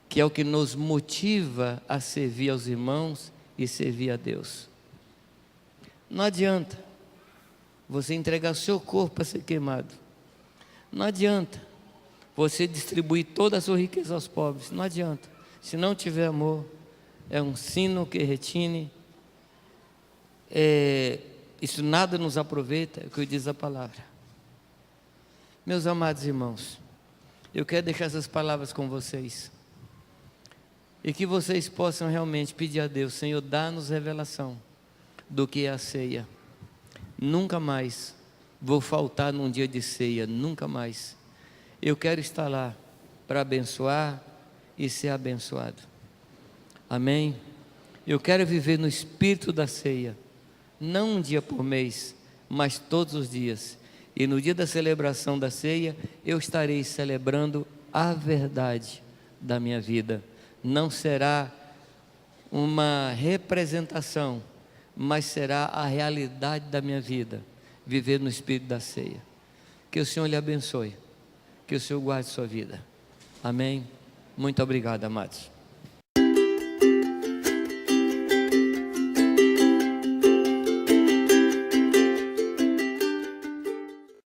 que é o que nos motiva a servir aos irmãos e servir a Deus. Não adianta você entregar o seu corpo para ser queimado. Não adianta você distribuir toda a sua riqueza aos pobres. Não adianta. Se não tiver amor, é um sino que retine. Isso nada nos aproveita, é o que diz a palavra. Meus amados irmãos, eu quero deixar essas palavras com vocês. E que vocês possam realmente pedir a Deus: Senhor, dá-nos revelação do que é a ceia. Nunca mais vou faltar num dia de ceia, nunca mais. Eu quero estar lá para abençoar e ser abençoado. Amém? Eu quero viver no espírito da ceia, não um dia por mês, mas todos os dias. E no dia da celebração da ceia, eu estarei celebrando a verdade da minha vida. Não será uma representação, mas será a realidade da minha vida, viver no espírito da ceia. Que o Senhor lhe abençoe, que o Senhor guarde sua vida. Amém? Muito obrigado, amados.